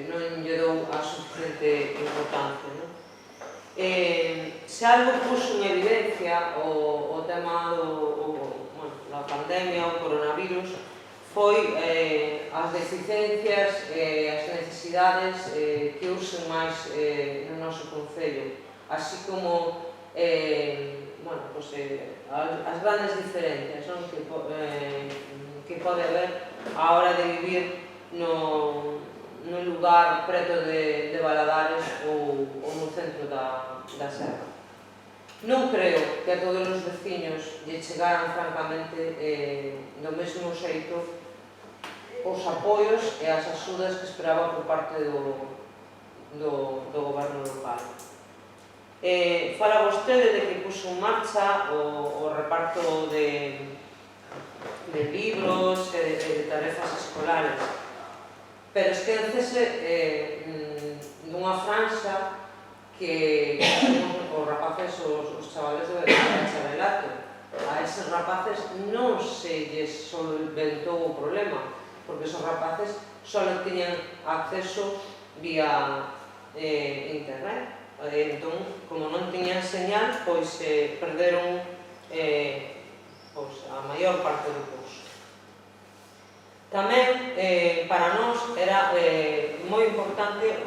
non lle dou a suficiente importancia. Se algo puxo en evidencia o tema da pandemia, o coronavirus, foi as deficiencias e as necesidades que urxen máis no noso concello, así como as grandes diferencias que pode haber a hora de vivir nun lugar preto de Valadares ou no centro da Serra. Non creo que a todos os veciños lle chegaran francamente do mesmo xeito os apoios e as axudas que esperaba por parte do goberno local. Fala vostede de que puxo en marcha o reparto de libros e de tarefas escolares, pero esquécese dunha franxa que os rapaces, os chavales do bacharelato. A eses rapaces non se lles solventou o problema, porque esos rapaces só tiñan acceso vía internet. Entón, como non tiñan señal, pois perderon a maior parte do curso. Tamén, para nós, era moi importante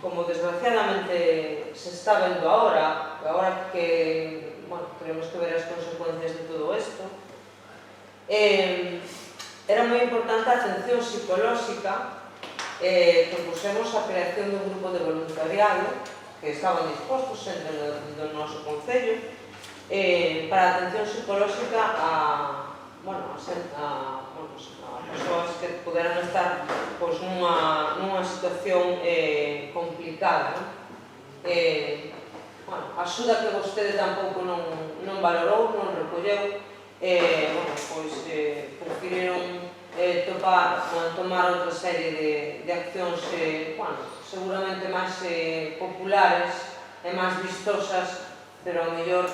como desgraciadamente se está vendo agora que tenemos que ver as consecuencias de todo isto, era moi importante a atención psicolóxica. Propusemos a creación dun grupo de voluntariado que estaban dispostos entre do noso concello para a atención psicolóxica a persoas que poderan estar nunha situación complicada. Axuda que vostede tampouco non valorou, non recolleu, preferiron tomar outra serie de accións seguramente máis populares e máis vistosas, pero ao mellor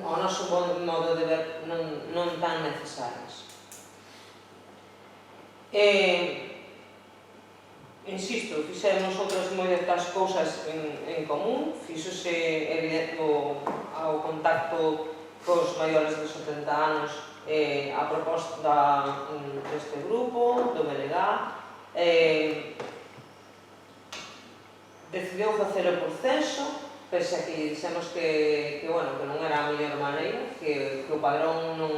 ao noso modo de ver non tan necesarias. Insisto, fixemos outras moitas cousas en común, fixose evidente ao contacto cos maiores de 70 anos a proposta deste grupo, do BNG. Decidiu facer o proceso, pese a que dixemos que non era a mellor maneira, que o padrón non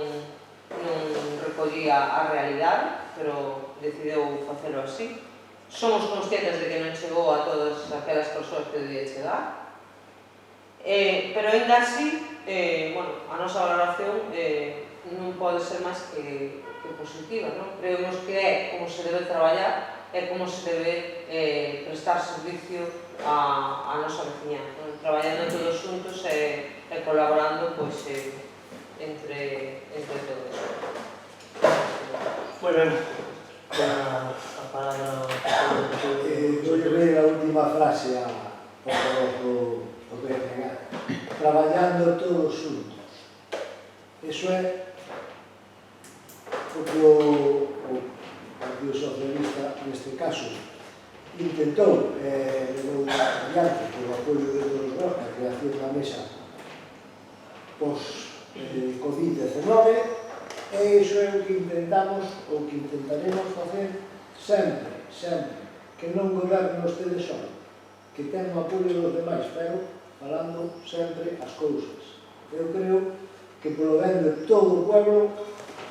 recollía a realidade, pero decidiu facelo así. Somos conscientes de que non chegou a todas aquelas persoas que debía chegar, pero ainda así, a nosa valoración non pode ser máis que positiva. Creemos que é como se debe traballar, é como se debe prestar servicio a nosa veciñanza, traballando todos xuntos e colaborando entre todos. Moi ben, a palabra... Vou ler a última frase do BNG. Traballando todos xuntos. Eso é o que o Partido Socialista, neste caso, intentou levou adiante polo apoio de todos nós a creación da mesa post-Covid-19, e iso é o que intentamos ou que intentaremos facer sempre, que non gobernen vostedes só, que ten o apoio dos demais, pero falando sempre as cousas. Eu creo que polo ben de todo o pueblo,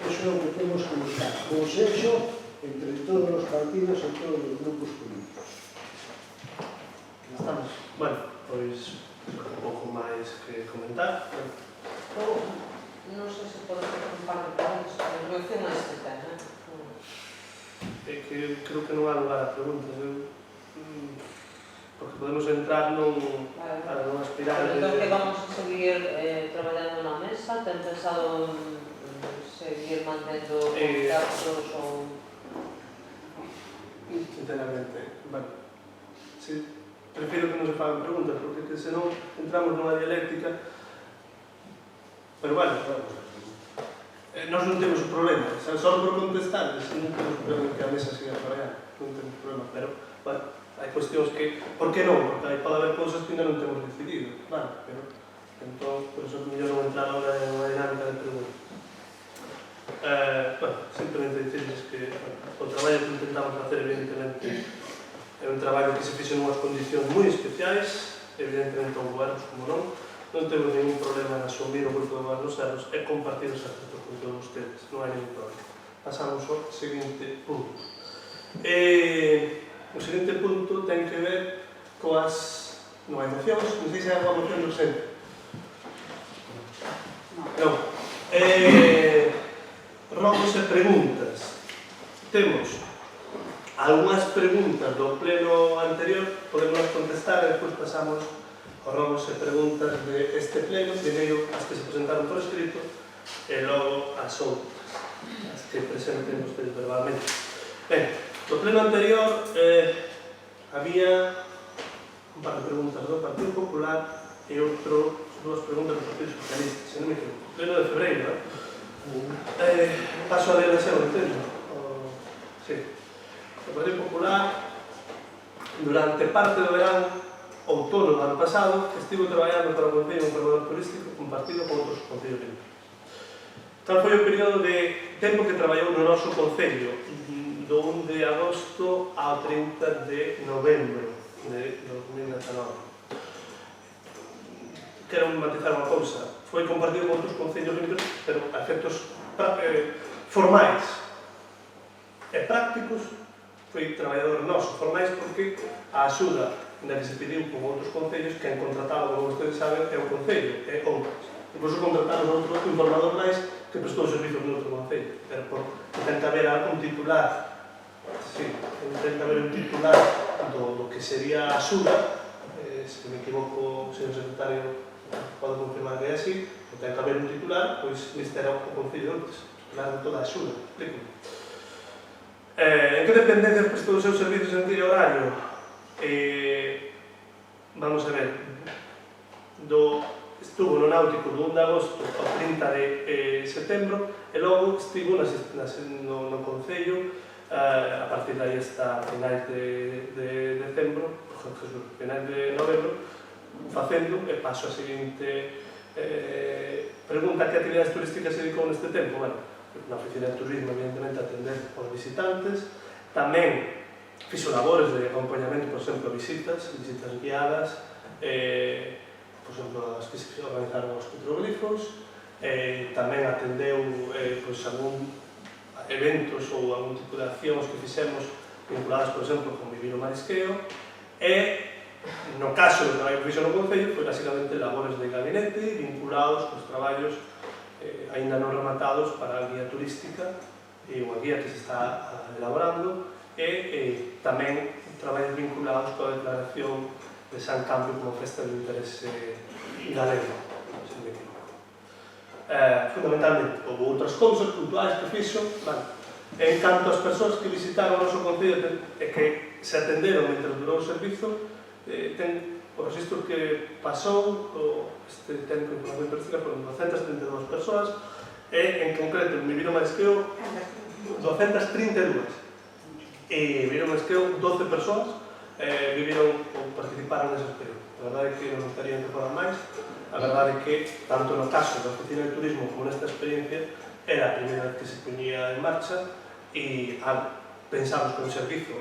iso é o que temos que buscar, consenso entre todos os partidos e todos os grupos políticos. Estamos. Bueno, pois un pouco máis que comentar. Non sei se pode ter un par de preguntas en relación a este tema. É que creo que non há lugar a preguntas. porque podemos entrar nunha espiral de... Entón que vamos a seguir traballando na mesa, ten pensado seguir mantendo contactos ou... Sinceramente, bueno, sí, prefiro que non se fagan preguntas, porque que senón entramos nunha dialéctica, pero bueno, nós non temos o problema, só por contestar, non temos o problema que a mesa siga traballando, non temos problema, pero, bueno, hai cuestións que, por que non? Porque aí pode haber cousas que ainda non temos decidido, claro, pero, entón, por eso é mellor non entrar ahora en unha dinámica de preguntas. Bueno, simplemente dicirles que o traballo que intentamos facer, evidentemente, é un traballo que se fixe nunhas condicións moi especiais, evidentemente ao goberno, como non temos ningún problema en asumir o grupo de gobernos erros e compartir os aspectos con todos ustedes, non hai ningún problema. Pasamos ao seguinte punto. O seguinte punto ten que ver coas... non hai mocións, non sei se hai unha moción urgente. Non. Rogos e preguntas. Temos algunhas preguntas do pleno anterior, podemos contestar e despois pasamos aos rogos e preguntas deste pleno, primeiro as que se presentaron por escrito e logo as outras, as que presenten ustedes verbalmente. Ben, no pleno anterior había un par de preguntas do Partido Popular e dúas preguntas do Partido Socialista, se non me equivoco. Pleno de febreiro, paso a ler eu, entendo? Sí. O Partido Popular, durante parte do verán, outono do ano pasado, estivo traballando para o Concello un corredor turístico compartido con outros concellos de Tal foi o período de tempo que traballou no noso Concello, do 1 de agosto ao 30 de novembro de 2019. Quero matizar unha cousa, foi compartido con outros concellos limpios, pero a efectos formais e prácticos foi traballador noso, formais porque a axuda na que se pediu con outros concellos, que han contratado, como vostedes saben, é o Concello, é outros. Incluso contratamos outro informador máis que prestou servizos no outro Concello, pero ten que haber algún titular. Sí, ten que haber un titular do que sería a axuda, se me equivoco, señor secretario, pode confirmar que é así, ten que haber un titular, pois neste era o Concello antes, titular de toda a axuda, explico. En que dependencias prestou os seus servizos en que horario? Vamos a ver, estuvo no Náutico do 1 de agosto ao 30 de setembro e logo estivo no Concello a partir de aí hasta finais de decembro, finais de novembro, facendo, e paso a seguinte pregunta: que actividades turísticas se dedicou neste tempo? Bueno, na oficina de turismo, evidentemente, atender aos visitantes, tamén fixo labores de acompañamento, por exemplo, visitas guiadas, por exemplo, as que se organizaron os petroglifos, tamén atendeu algún eventos ou algún tipo de accións que fixemos vinculadas, por exemplo, con vivir o marisqueo, e no caso do traballo que fixo no Concello, foi basicamente labores de gabinete vinculados cos traballos aínda non rematados para a guía turística, unha guía que se está elaborando, e tamén traballos vinculados coa declaración de San Cambio como festa de interese galego, se me equivoco. Fundamentalmente, houve outras cousas puntuais que fixo, en canto as persoas que visitaron o noso Concello e que se atenderon mentre durou o servizo, ten o registro que pasou este técnico de información turística foron 232 persoas e, en concreto, en Vivir o Marisqueo 232 e Vivir o Marisqueo 12 persoas viviron ou participaron nese período. A verdade é que nos gustaría que foran máis. A verdade é que, tanto no caso da oficina de turismo como nesta experiencia, era a primeira vez que se poñía en marcha e pensamos que o servizo,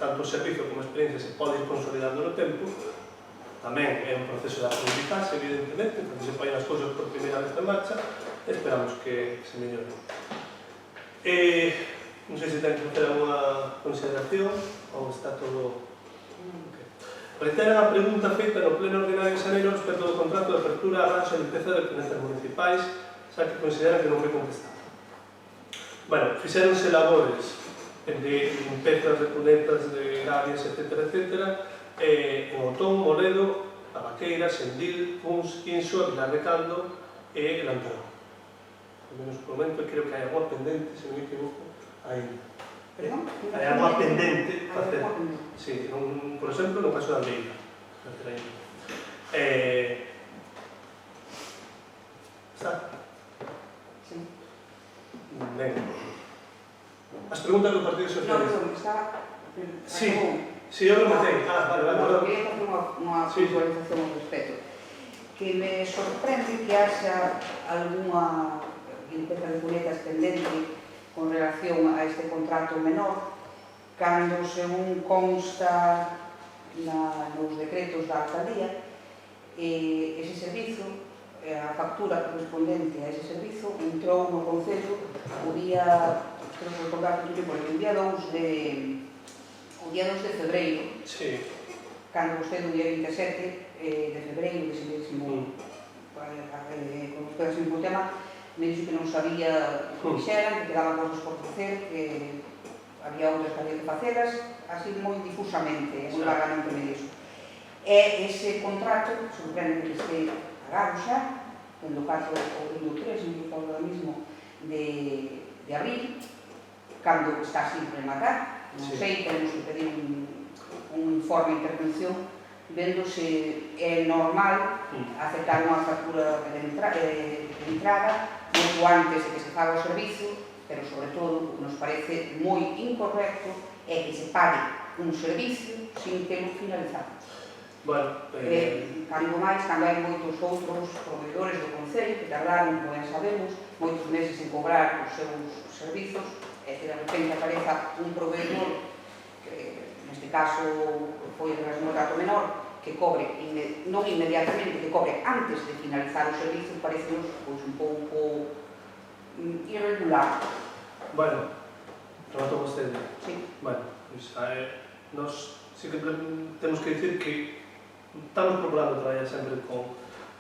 tanto o servizo como a experiencia, se pode ir consolidando no tempo. Tamén é un proceso de aprendizaxe, evidentemente, porque se poñen as cousas por primeira vez en marcha, e esperamos que se mellore. Non sei se ten que facer alguna consideración ou está todo... Reiteran a pregunta feita no pleno ordinario de xaneiro respecto do contrato de apertura, arranxo e limpeza de dependencias municipais, xa que consideran que non foi contestado. Bueno, fixéronse labores de limpezas de cunetas, de gabias, etc., etc., en Outón, Moledo, a Vaqueira, Sendil, Cuns, Inso, Vilar de Caldo e Lantarón. Ao menos por momento creo que hai algo pendente, se non me equivoco, aí. Perdón? Hai algo pendente facer. Algo pendente. Sí, por exemplo, no caso da Aldeira. Está? Sí. Ben. As preguntas do Partido No, Socialista. perdón, estaba... Sí. Si, eu lo metei. Vale, perdón. Quería facer unha Sí. puntualización ao respecto. Que me sorprende que haxa algunha limpeza de cunetas pendente con relación a este contrato menor, cando, según consta nos decretos da alcaldía, ese servizo, a factura correspondente a ese servizo, entrou no Concello o día, creo que recordar que por el día 2 de febreiro, Sí. cando vostede o día 27 de febreiro, que se mesmo con ese mesmo tema, me dixo que non sabía o que fixeran, que quedaban cosas por facer, que había outras que había que facelas, así moi difusamente, moi vagamente me dixo. E ese contrato, sorprende que este pagado xa, tendo caso o 23, incluso ahora mismo, de abril, cando está sin rematar, non sei, temos que pedir un informe de intervención vendo se é normal aceptar unha factura de entrada pouco antes de que se faga o servizo, pero sobre todo o que nos parece moi incorrecto é que se pague un servicio sin telo finalizado. Bueno, Cando máis, cando hai moitos outros proveedores do Concello que tardaron, como ben sabemos, moitos meses en cobrar os seus servizos, e que de repente apareza un proveedor que neste caso foi de un dato menor, que cobre non inmediatamente, que cobre antes de finalizar o servizo, parece-nos un pouco irregular. bueno, rematou vostede. Sí. Bueno, pues, nos sí que temos que dicir que estamos procurando traballar sempre con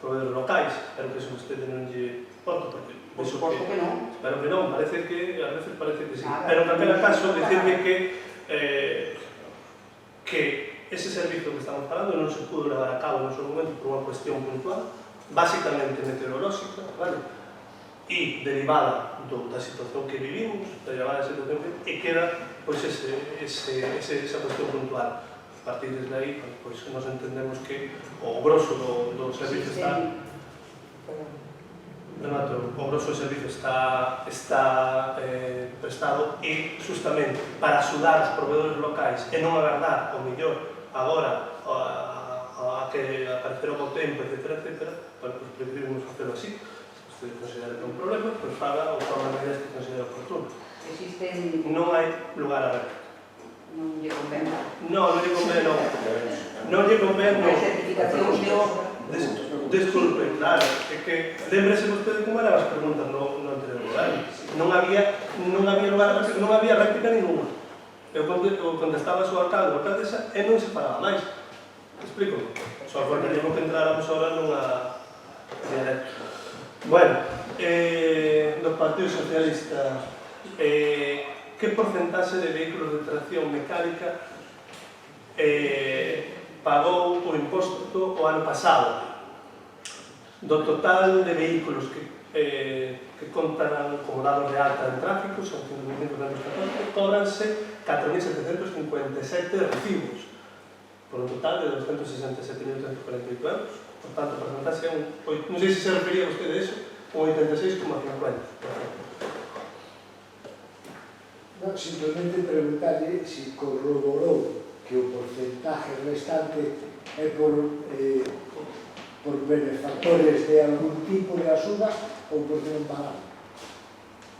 proveedores locais, pero que eso vostede non lle importa, porque Por suposto que non. Espero que non, parece que, a veces parece que sí. Nada. Pero en calquera caso, decirme que ese servizo que estamos falando non se pudo levar a cabo no seu momento por unha cuestión puntual, básicamente meteorolóxica, vale? E derivada da situación que vivimos, derivada da situación que queda pois esa cuestión puntual. A partir desde aí, pois nos entendemos que o grosso do servizo está o grosso servizo está prestado e justamente para axudar os proveedores locais e non agardar o mellor agora a que aparecerá o tempo, etc. Bueno, pues preferimos facelo así. Se usted considera que é un problema, pues faga ou toma medidas que considera oportuno. Existen... Non hai lugar a réplica. Non lle convén. Non lle convén, non. Non lle convén, non. Hai certificacións de obra. Disculpe, claro, é que lembrese vostede como eran as preguntas no anterior goberno. Non había lugar a réplica, non había réplica ninguna. Eu contestaba a súa alcalde, a alcaldesa, e non se pagaba máis. Explico? Só porque temos que entráramos ahora nunha... Bueno, do Partido Socialista, que porcentaxe de vehículos de tracción mecánica pagou o imposto o ano pasado? Do total de vehículos que contan como dados de alta en tráfico, son 5.514, cobranse 4.757 recibos, por un total de 267.848 euros. Por tanto, a porcentaxe é non sei se se refería a vostede a eso, un 86,50%. Non, simplemente preguntarle se corroborou que o porcentaje restante é por benefactores de algún tipo de axuda ou porque non pagan.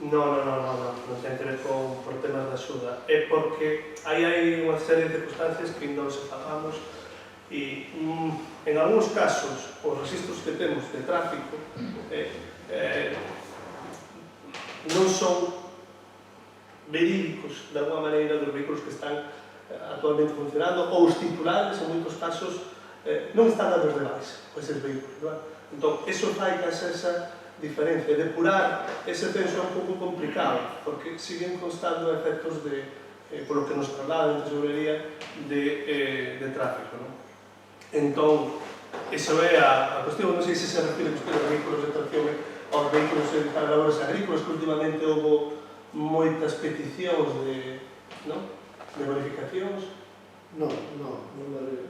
Non ten que ver por temas de axuda. É porque aí hai unha serie de circunstancias que non se pagamos e en algúns casos os registros que temos de tráfico non son verídicos de alguma maneira dos vehículos que están actualmente funcionando ou os titulares en moitos casos non están dados de base eses vehículos. Entón, iso fai que esa diferencia, depurar ese censo é un pouco complicado porque siguen constando efectos de polo que nos trasladan de tesorería de tráfico, non? Entón, iso é a cuestión, non sei se se refire usted aos vehículos de tracción aos vehículos para labores agrícolas, que últimamente houve moitas peticións de bonificacións. Non,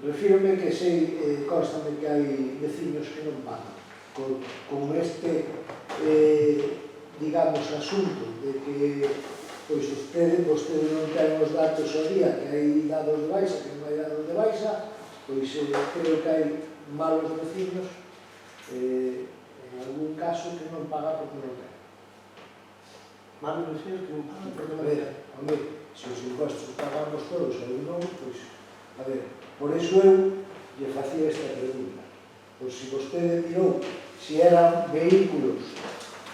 refírome que sei, constame que hai veciños que non pagan. Con este, digamos, asunto de que pois vostede non ten os datos ao día, que hai dados de baixa, que non hai dados de baixa, pois creo que hai malos veciños, en algún caso, que non paga porque non ten. Malos veciños que non pagan porque non ten. Home, se os impostos pagamos todos ou non, pois, a ver, por iso eu lle facía esta pregunta. Pois se vostede mirou se eran vehículos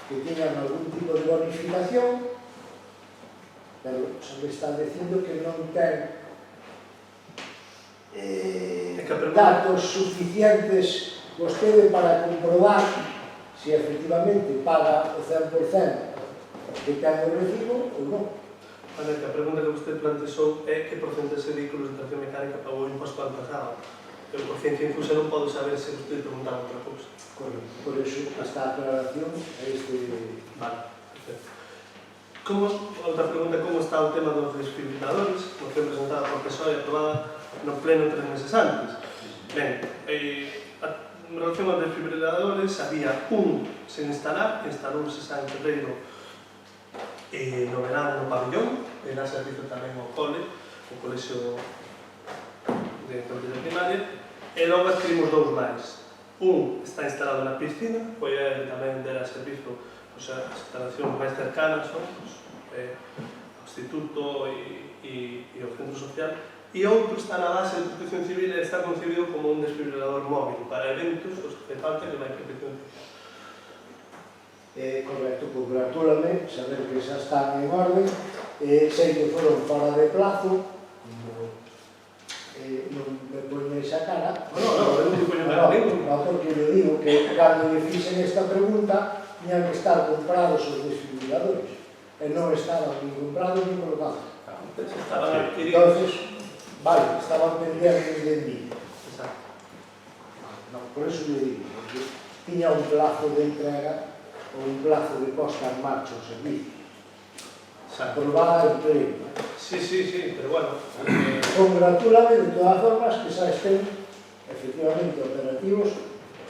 que teñan algún tipo de bonificación, pero se me está dicindo que non ten datos suficientes vostede para comprobar se efectivamente paga o 100% que ten o recibo ou non. A ver, que a pregunta que vostede plantexou é que porcentaxe de vehículos de tracción mecánica pagou o imposto ano pasado. Eu, por ciencia infusa, non podo saber se vostede preguntaba outra cousa. Correcto. Por iso, esta aclaración é este... Vale, perfecto. Outra pregunta, como está o tema dos desfibriladores, moción presentada por PSOE e aprobada no pleno 3 meses antes? Ben, en relación aos desfibriladores, había un sen instalar, instalouse xa en febrero no verano no pabellón, e dá servizo tamén ao cole, o colexio de Consello Primaria, e logo adquirimos dous máis. Un está instalado na piscina, foi tamén dera servizo as instalacións máis cercanas, o Instituto e o Centro Social, e outro está na base de Protección Civil e está concebido como un desfibrilador móvil para eventos os que falta que vai Protección Civil. Correcto, congratúlame, saber que xa están en orden, sei que foron fora de plazo, non me poñeis a cara. Non te poño cara nenhum. Non, porque eu digo que cando me fixen esta pregunta, tiñan que estar comprados os desfibriladores, e non estaban ni comprados ni colocados. Entonces, vale, estaban pendientes de mí. Exacto. Non, por eso eu digo, porque tiña un plazo de entrega ou un plazo de posta en marcha o servicio. Aprobada en pleno. Sí, pero bueno. Congratúlame de todas formas que xa estén efectivamente operativos,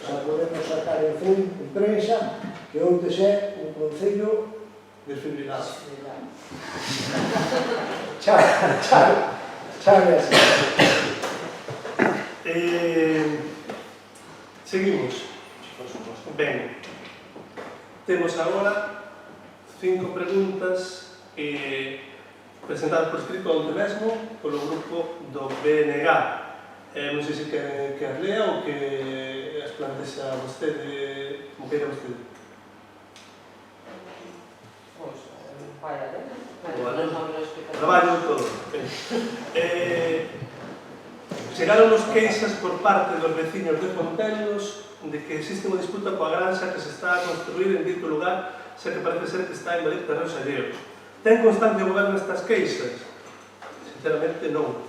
xa podemos sacar en prensa que onde é un concello Desfibrilado. Chave así. Seguimos. Ben, temos agora 5 preguntas presentadas por escrito onde mesmo polo grupo do BNG. Non sei se que as lea ou que as plantexa vostede, como queira vostede. Traballo todo. Chegaron os queixas por parte dos veciños de Fontelos de que existe unha disputa coa granxa que se está a construir en dito lugar, xa que parece ser que está a invadir terreos alleos. Ten constancia o goberno estas queixas? Sinceramente, non.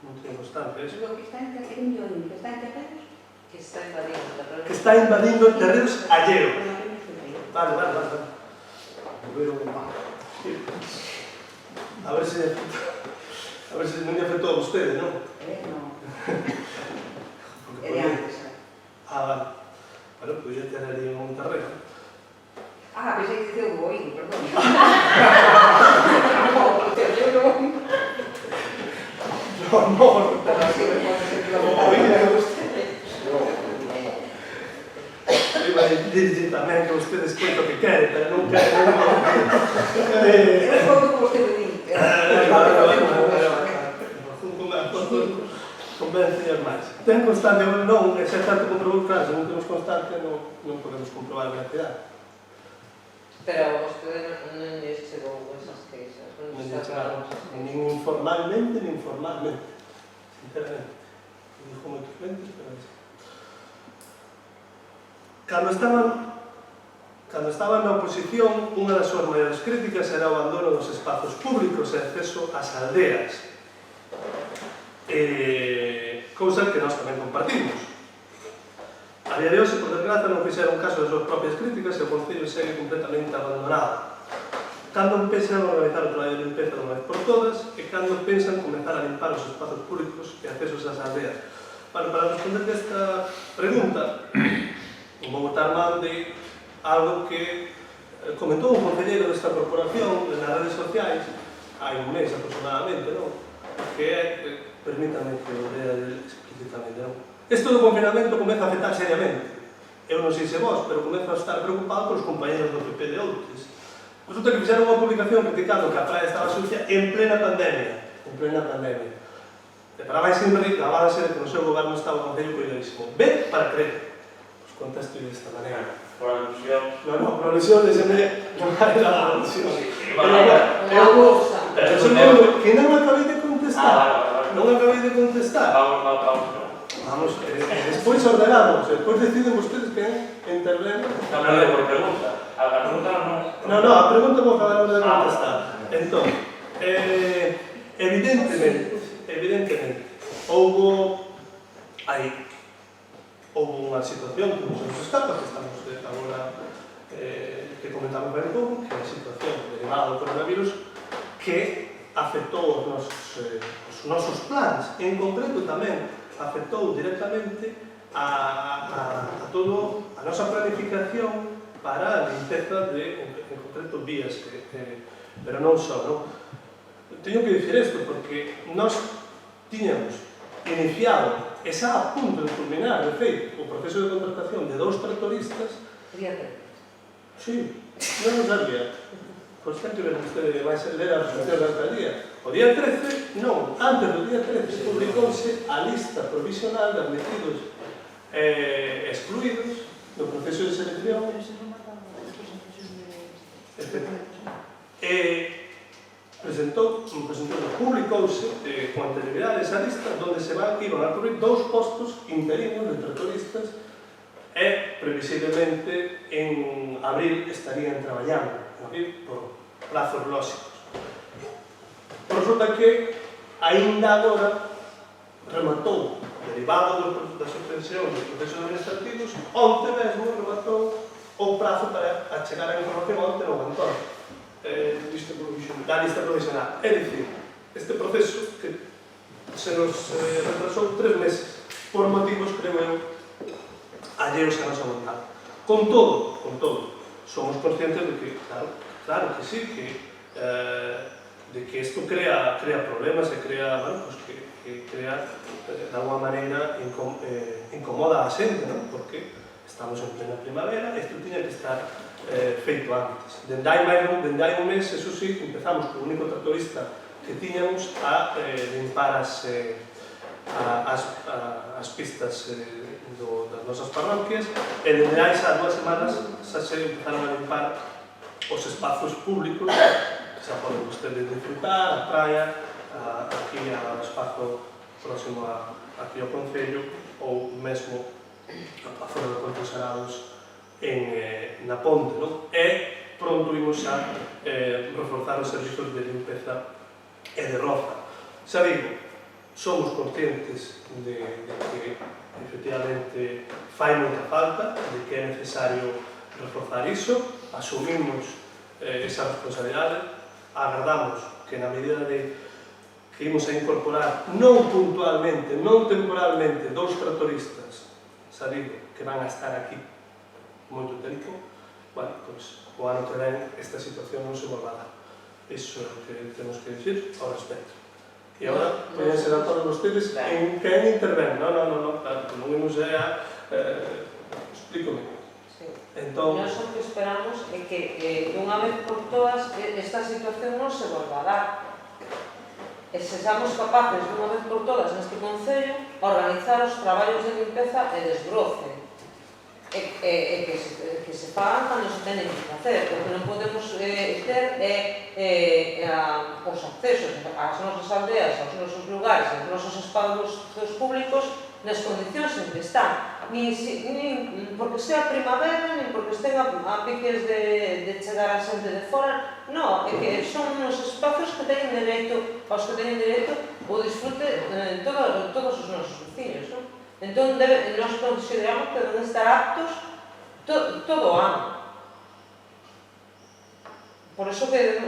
Non ten constancia. Que está invadindo terrenos. Que está invadindo terreos alleos. Vale. A ver se non lle afectou a vostede, non? Non. É de antes. Vale. Bueno, podía ter ali un terreno. Pensei que diceu o oído, perdón. Iba a dirigir tamén que vostede escoita o que quere, pero non quere. Eu escoito como vostede di. Convencias máis. Ten constancia ou non, é certo comprobou, claro, se non temos constancia non podemos comprobar a veracidade. Pero vostede non lle chegou esas queixas, non Non lle está claro. chegaron, nin informalmente, nin formalmente. Sinceramente. Dijo moitos clientes, pero así. Cando Cando estaba na oposición, unha das súas maiores críticas era o abandono dos espazos públicos e acceso ás aldeas. Cousa que nós tamén compartimos. A día de hoxe, por desgracia, non fixeron caso das súas propias críticas e o Concello segue completamente abandonado. Cando pensan organizar o traballo de limpeza de unha vez por todas e cando pensan comenzar a limpar os espazos públicos e accesos ás aldeas. Bueno, para responder esta pregunta, vou botar man de algo que comentou un concelleiro desta corporación nas redes sociais hai un mes aproximadamente, non? Que é, permítame que o lea explícitamente, non? Isto do confinamento comeza a afectar seriamente. Eu non sei se vos, pero comezo a estar preocupado polos compañeros do PP de Outes. Resulta que fixeron unha publicación criticando que a praia estaba sucia en plena pandemia. En plena pandemia. E para máis invertir, a base de que no seu goberno estaba o Concello cuidadísimo. Ven para creer. Os contesto desta maneira. Por alusión. No, por alusión, non hai nada de alusión. Que non acabei de contestar. Non acabei de contestar. Vamos, despois ordenamos, despois deciden vostedes que interven. Por pregunta. A pregunta non... No, a pregunta vou acabar de contestar. Entón, evidentemente, houve unha situación que nos escapa, que estamos agora que comentamos ben pouco, que é a situación derivada do coronavirus que afectou os nosos plans, en concreto tamén afectou directamente a todo a nosa planificación para a limpeza de, en concreto, vías, pero non só, non? Teño que dicir isto porque nós tiñamos iniciado, e xa a punto de culminar, de feito, o proceso de contratación de 2 tractoristas. Día 13. Sí, non sabía. Pois ten que ver usted, vai ser ler a resolución da alcaldía. O día 13, non, antes do día 13, publicouse a lista provisional de admitidos excluídos do proceso de selección. Publicouse con anterioridade esa lista onde se iban a cubrir 2 postos interinos de tractoristas e previsiblemente en abril estarían traballando, por prazos lóxicos. Resulta que aínda agora rematou, derivado da suspensión dos procesos administrativos, onte mesmo rematou o prazo para chegar a información onte no Antón da lista provisional. É dicir, este proceso que se nos retrasou 3 meses por motivos, creo eu, alleos a nosa vontade. Con todo, somos conscientes de que, claro que sí, de que isto crea problemas e crea, bueno, pues que crea, de alguma maneira, incomoda a xente, non? Porque estamos en plena primavera, isto tiña que estar feito antes. Dende hai un mes, eso sí, empezamos con o único tractorista que tiñamos a limpar as pistas das nosas parroquias e dende hai xa 2 semanas xa se empezaron a limpar os espazos públicos que xa poden ustedes disfrutar, a praia, aquí ao espazo próximo aquí ao Concello ou mesmo a fora do Concello Sarados na Ponte, non? E pronto imos a reforzar os servizos de limpeza e de roza. Xa digo, somos conscientes de que efectivamente fai moita falta, de que é necesario reforzar iso, asumimos esa responsabilidade, agardamos que na medida de que imos a incorporar non puntualmente, non temporalmente, 2 tractoristas, xa digo, que van a estar aquí moito tempo, bueno, pois o ano que ven esta situación non se volva a dar. Iso é o que temos que dicir ao respecto. E agora, poden ser a todos vostedes en quen interven. Non, claro, non imos a... explícome. Entón... Nós o que esperamos é que, unha vez por todas, esta situación non se volva a dar. E sexamos capaces, unha vez por todas, neste Concello, organizar os traballos de limpeza e desbroce. E que se fagan cando se tenen que facer, porque non podemos ter os accesos ás nosas aldeas, aos nosos lugares, aos nosos espazos públicos nas condicións en que están. nin porque sea primavera, nin porque estén a piques de chegar a xente de fora, non, é que son uns espazos que teñen dereito, aos que teñen dereito o disfrute todos os nosos veciños, non? Entón, nós consideramos que deben estar aptos todo o ano. Por iso que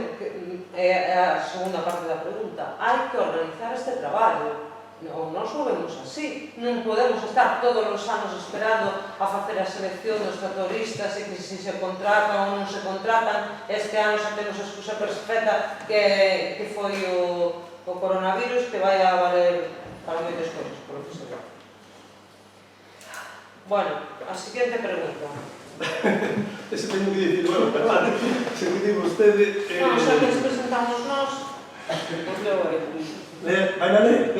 é a segunda parte da pregunta. Hai que organizar este traballo. Non nos o vemos así. Non podemos estar todos os anos esperando a facer a selección dos tractoristas e que se contratan ou non se contratan. Este ano xa temos a excusa perfecta que foi o coronavirus, que vai a valer para moitas cousas, por lo que se ve. Bueno, a siguiente pregunta. Ese teño que dicir, bueno, perdón, se me digo vostede... Non, xa que nos presentamos nós, pois leo aí. Vai na lei?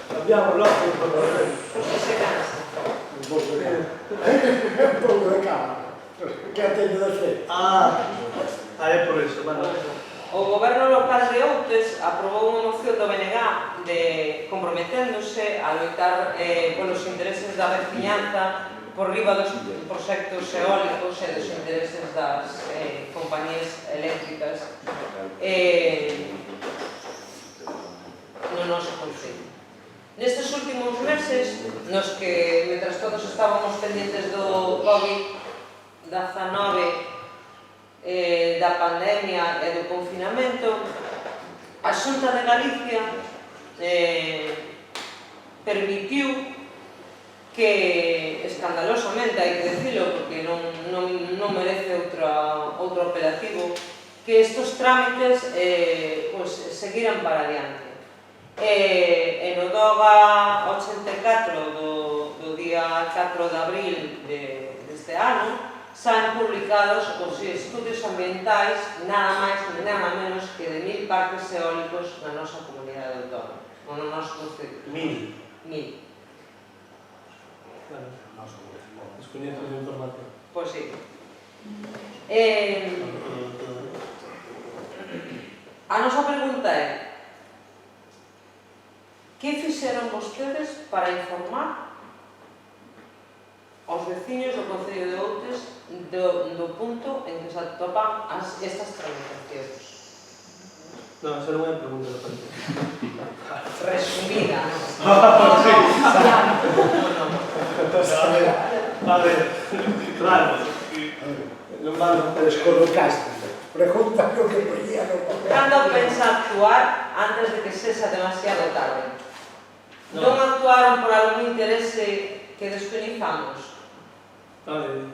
Cambiamos logo, por favor. Pois que se cansa. Un pouco de calma. Que teño de ser? É por iso, bueno. O Goberno local de Outes aprobou unha moción do BNG comprometéndose a loitar polos intereses da veciñanza por riba dos proxectos eólicos e dos intereses das compañías eléctricas no noso concello. Nestes últimos meses, nos que, mentras todos estábamos pendientes do COVID-19, da pandemia e do confinamento, a Xunta de Galicia permitiu que, escandalosamente, hai que decilo, porque non merece outro apelativo, que estos trámites seguiran para adiante. E no DOGA 84 do día 4 de abril deste ano, saen publicados os estudios ambientais nada máis ni nada menos que de 1000 parques eólicos na nosa comunidade autónoma, ou no noso concello. 1000. Descoñezo de información. Pois sí. A nosa pregunta é: que fixeron vostedes para informar aos veciños do concello de Outes do punto en que se atopan estas tramitacións? Non, esa non é a pregunta da parte. Resumida. A ver, claro, non vale. Descolocaste. Pregunta o que poñía no papel. Cando pensa actuar antes de que sexa demasiado tarde? Non actuaron por algún interese que descoñezamos? Vale.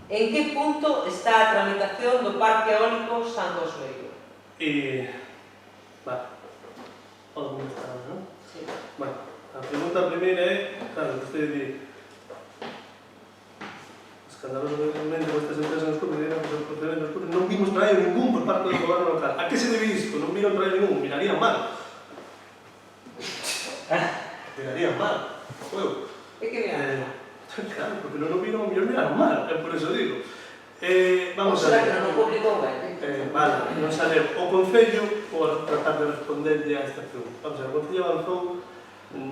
En que punto está a tramitación do Parque Eólico San Cosmeiro? Vale. Podo contestar, non? Sí. Bueno, a pregunta primeira é, claro, que usted di escandalosamente estas empresas nos cometeran que son procedentes públicos, non vimos traer ningún por parte do goberno local. A que se debe isto? Non viron traer ningún, mirarían mal. Mirarían mal. E que miran? Claro, porque non o viron, o mellor miraron mal, por eso digo. Vamos a será ver. que non o publicou ben? Vale, non saber. O Concello, por tratar de responderlle a esta pregunta. Vamos a ver, o Concello avanzou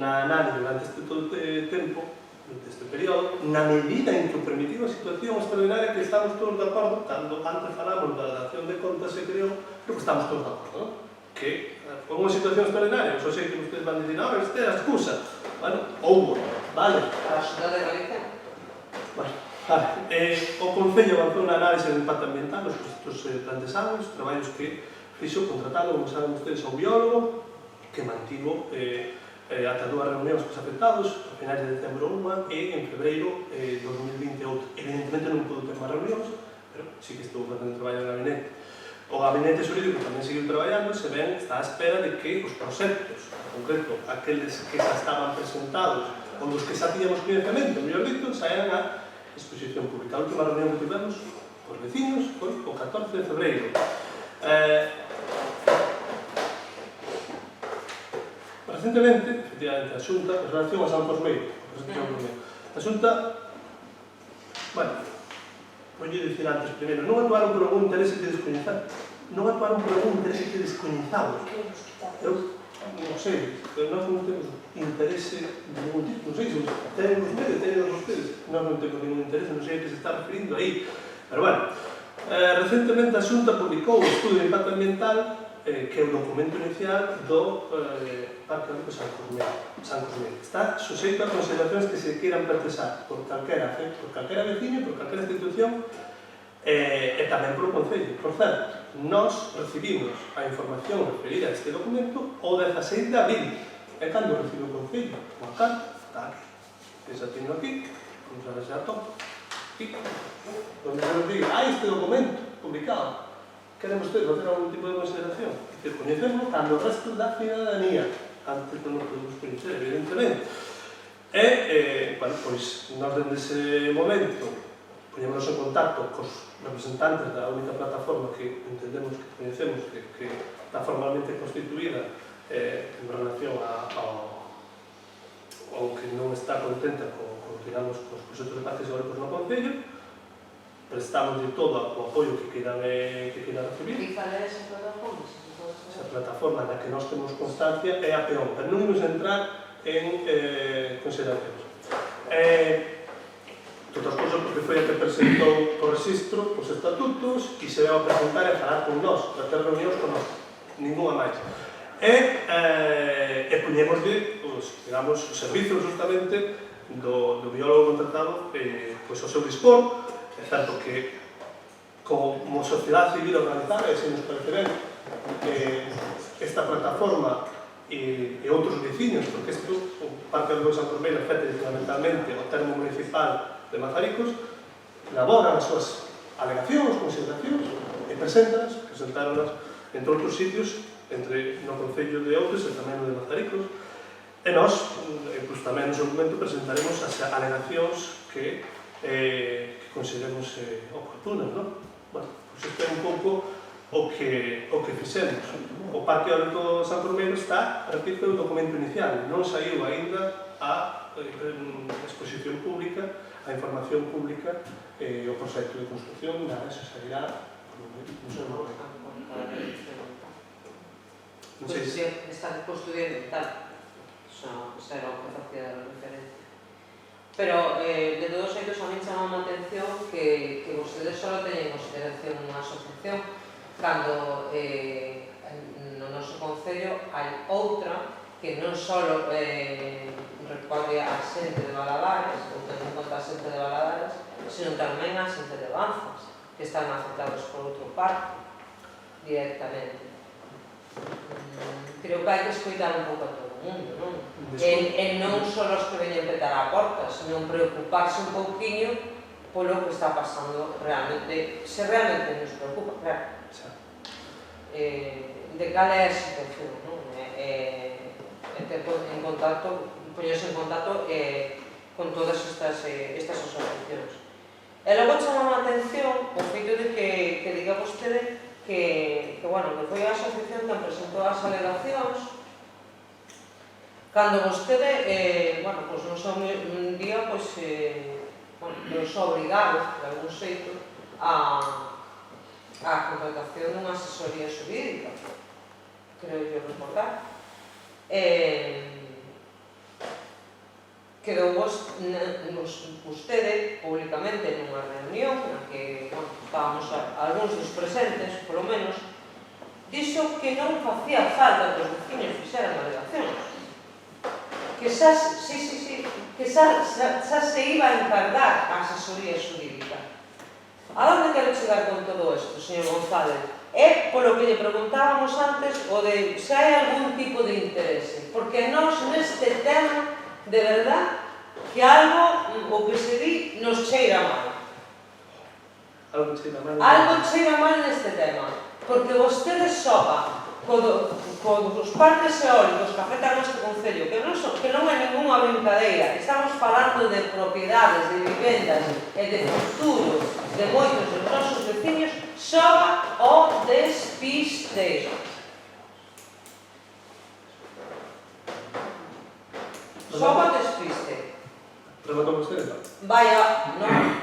na análise durante este todo tempo, durante este período, na medida en que o permitiu a situación extraordinaria que estamos todos de acordo, cando antes falamos da dación de contas se creou, creo que estamos todos de acordo, non? Que foi unha situación extraordinaria, só sei que ustedes van dicir, ahora esta é a excusa. Bueno, houbo, vale. A Xunta de Galicia? Vale. O Concello avanzou na análise do impacto ambiental dos proxectos planteados, traballos que fixo contratado, como saben ustedes, a un biólogo que mantivo ata 2 reunións cos afectados, a finais de decembro unha e en febreiro 2020 outra. Evidentemente non pudo ter máis reunións, pero sí que estou facendo traballo no gabinete. O gabinete xurídico tamén seguiu traballando, se ven, está a espera de que os proxectos, en concreto, aqueles que xa estaban presentados ou dos que xa tiñamos conhecemento, mellor dito, saían a exposición pública. A última reunión que tivemos cos vecinos foi o 14 de febreiro. Recentemente, efectivamente, a Xunta, en relación a San Cosmeiro, a Xunta, bueno, vou dicir antes primeiro, non actuaron por algún interese que descoñezamos. Non actuaron por algún interese que descoñezamos. Eu non sei, pero nós non temos interese de ningún tipo, non sei. Ten vostedes, non tengo ningún interés, non sei a que se está referindo aí. Pero bueno, recentemente a Xunta publicou o estudo de impacto ambiental que é o documento inicial do Parque Eólico San Cosmelo. Está suxeito a consideracións que se queiran pertesar por calquera veciño, por calquera institución e tamén polo Concello. Por certo, nós recibimos a información referida a este documento o 16 de abril. É cando recibe o Concello unha carta, está aquí. Esa teño aquí, vamos a ver se a toco. Aquí, donde nos diga, este documento publicado. Queren vostedes facer algún tipo de consideración? Que coñecemos cando o resto da cidadanía, antes non nos podemos coñecer, evidentemente. E, bueno, pois, nós dende ese momento poñémonos en contacto cos representantes da única plataforma que entendemos que coñecemos, que está formalmente constituída en relación ao que non está contenta digamos, cos proxectos de parques eólicos no Concello, prestamos de todo o apoio que queira recibir. E cal é esa plataforma? Esa plataforma na que nós temos constancia é a PEON, pero non imos entrar en consideracións. Todas as cousas porque foi a que presentou o registro, os estatutos, e se veu a presentar e falar con nós, a ter reunións con nós, ninguna máis. E puñémoslle, digamos, os servizos justamente do biólogo contratado pois ao seu dispor. É certo que como sociedade civil organizada, e se nos parece ben, esta plataforma e outros veciños, porque isto, o Parque Eólico San Cosmelo afecta fundamentalmente o termo municipal de Mazaricos, elaboran as súas alegacións, consideracións e presentaronlas entre outros sitios, entre no Concello de Outes e tamén no de Mazaricos. E nós, tamén no seu momento, presentaremos as alegacións que consideremos oportunas, non? Bueno, pois isto é un pouco o que fixemos. O Parque Eólico San Cosmelo está, repito, o documento inicial. Non saiu aínda a exposición pública, a información pública, o proxecto de construcción, nada, eso sairá no seu momento. Non sei se está construyendo tal. Esa era o que facía a referencia. Pero, de todos xeitos, a mí chama a atención que vostedes só teñen consideración unha asociación, cando no noso Concello hai outra que non só recolle a xente de Valadares, ou ten en conta a xente de Valadares, sino tamén a xente de Banzas, que están afectados por outro parque directamente. Creo que hai que escoitar un pouco a todo o mundo, non? E non só os que veñen petar a porta, senón preocuparse un pouquiño polo que está pasando realmente, se realmente nos preocupa, claro. De cal é a situación, non? Poñerse en contacto con todas estas asociacións. E logo chamamos a atención o feito de que diga vostede que foi a asociación que presentou as alegacións cando vostede, non son un día, nos obrigado, de algún xeito, a contratación dunha asesoría xurídica, creo yo recordar. Quedou vostede públicamente nunha reunión na que estábamos algúns dos presentes, polo menos, dixo que non facía falta que os veciños fixeran alegacións, que xa se iba a encargar a asesoría xurídica. A onde quero chegar con todo isto, señor González? É polo que lle preguntábamos antes o de se hai algún tipo de interese, porque nós neste tema, de verdad, que algo, o que se di, nos cheira mal. Algo cheira mal Neste tema, porque vostedes sopa cos parques eólicos que afectan este Concello, que non é ninguna brincadeira, estamos falando de propiedades, de vivendas e de futuro de moitos dos nosos veciños, soba o despiste. Soba o despiste. Rematou vostede? Vaya, non.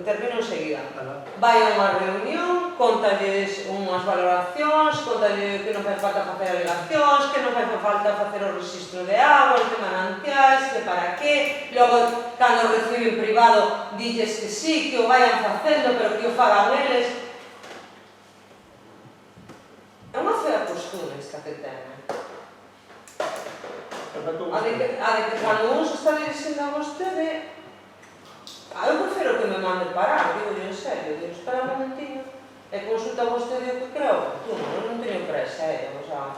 Termino enseguida. Ala. Vai a unha reunión, contalles unhas valoracións, contalle que non fai falta facer alegacións, que non fai falta facer o registro de aguas, de manantiais, que para qué. Logo, cando reciben privado, dilles que sí, que o vayan facendo, pero que o fagan eles. É unha fea postura esta que ten. A de que cando un se está dirixindo a vostede, eu prefiro que me mande parar, digo en serio, digo, espera un momentinho, e consulta vostede o que creo oportuno, eu non teño presa, o sea,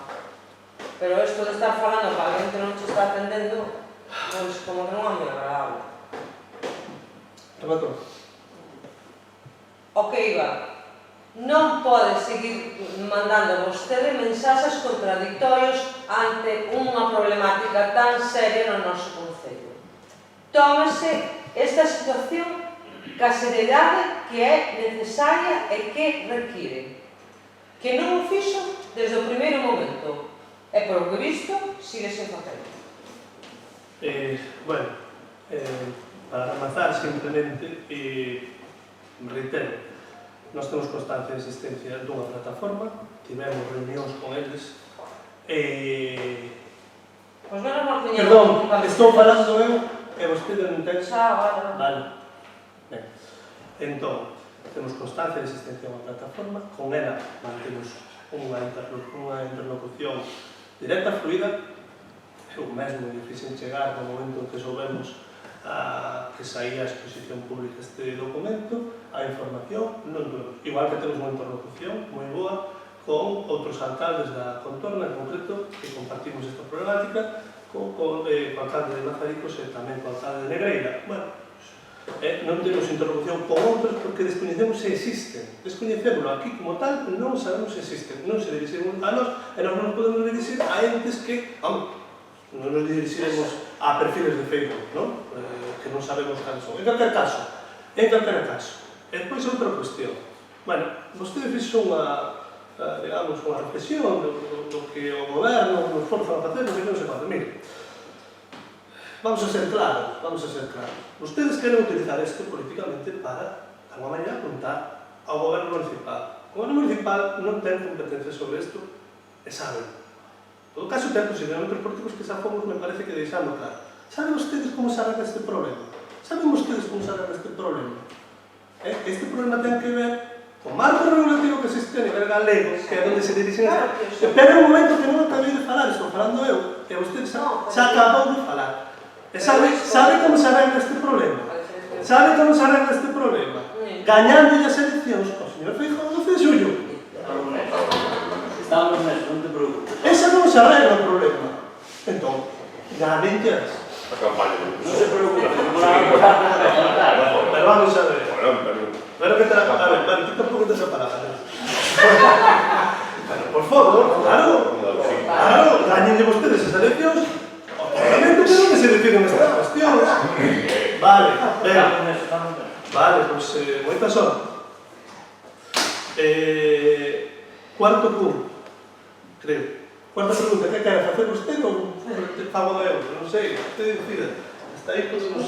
pero isto de estar falando para alguén que non te está atendendo, pois como que non é moi agradable. Remato. O que iba, non pode seguir mandando vostede mensaxes contradictorios ante unha problemática tan seria no noso concello. Tómese esta situación ca seriedade que é necesaria e que require. Que non o fixo desde o primeiro momento e, por o que visto, sigue sen facelo. Bueno, para rematar simplemente, reitero, nós temos constancia de existencia dunha plataforma, tivemos reunións con eles, Pois non nos poñemos... Perdón, estou falando eu e vostede non ten... Xa, Vale. Ben. Entón, temos constancia de existencia dunha plataforma, con ela mantemos unha interlocución directa, fluida. Eu mesmo difícil chegar no momento en que soubemos que saía a exposición pública este documento, a información, non duro. Igual que temos unha interlocución moi boa con outros alcaldes da contorna, en concreto, que compartimos esta problemática, con o alcalde de Mazaricos e tamén con o alcalde de Negreira. Bueno, non temos interlocución con outros porque descoñecemos se existen. Descoñecémoslo aquí como tal, non sabemos se existen. Non se diriximos a nós e nós non podemos dirixir a entes que, non nos dirixiremos a perfiles de Facebook, non? Que non sabemos cales son. En calquer caso. E depois outra cuestión. Bueno, vostede fixo unha, digamos, unha reflexión do que o goberno nos forza a facer, non sei que non se faz. Mire, vamos a ser claros. Vostedes queren utilizar isto políticamente para, de alguma maneira, apuntar ao goberno municipal. O goberno municipal non ten competencia sobre isto e saben. En todo caso, ten posicionamentos políticos que xa fomos, me parece que deixando claro. Saben vostedes como se arregla este problema? Saben vostedes como se arregla este problema? Este problema ten que ver con o marco regulativo que existe a nivel galego, que é onde se dirigen as... Espera un momento que non acabei de falar, estou falando eu, e vostedes xa acabou de falar. E sabe como se arregla este problema? Sabe como se arregla este problema? Gañando as eleccións ao señor Feijóo no 12 de xullo. Estamos neso, non te preocupes. Esa non se arregla o problema. Entón, ganen as. A campaña. Non se preocupe. Pero vamos a ver. Pero que te... A ver, tú tampouco te separas. Bueno, por favor, claro, gañenlle vostedes as eleccións, obviamente que non que se deciden estas cuestións. Vale, pois moita sorte. Cuarto punto, creo. Cuarta pregunta, que quere facer vostede ou fago eu? Non sei, vostede decida. Hasta aí podemos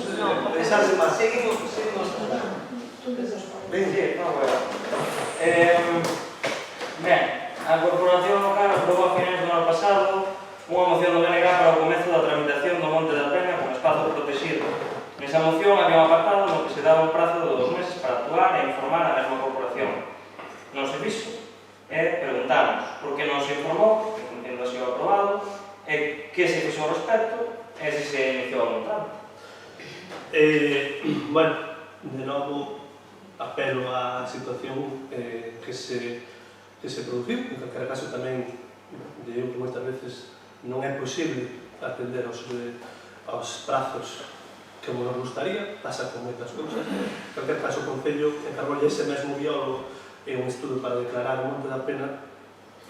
pensarse máis. Seguimos. Ben, Ben, a Corporación Local aprobou a finais do ano pasado unha moción do BNG para o comezo da tramitación do Monte da Peña como espazo protegido. Nesa moción había un apartado no que se daba un prazo de 2 meses para actuar e informar a mesma corporación. Non se fixo e preguntamos por que non se informou, que entendo así o aprobado, e que se fixo ao respecto e se se iniciou algún trámite. Bueno, de novo apelo á situación que se produciu, en calquera caso tamén digo que moitas veces non é posible atender aos prazos que nos gustaría, pasa con moitas cousas. En calquer caso, o Concello encargoulle ese mesmo biólogo en un estudo para declarar o Monte da Pena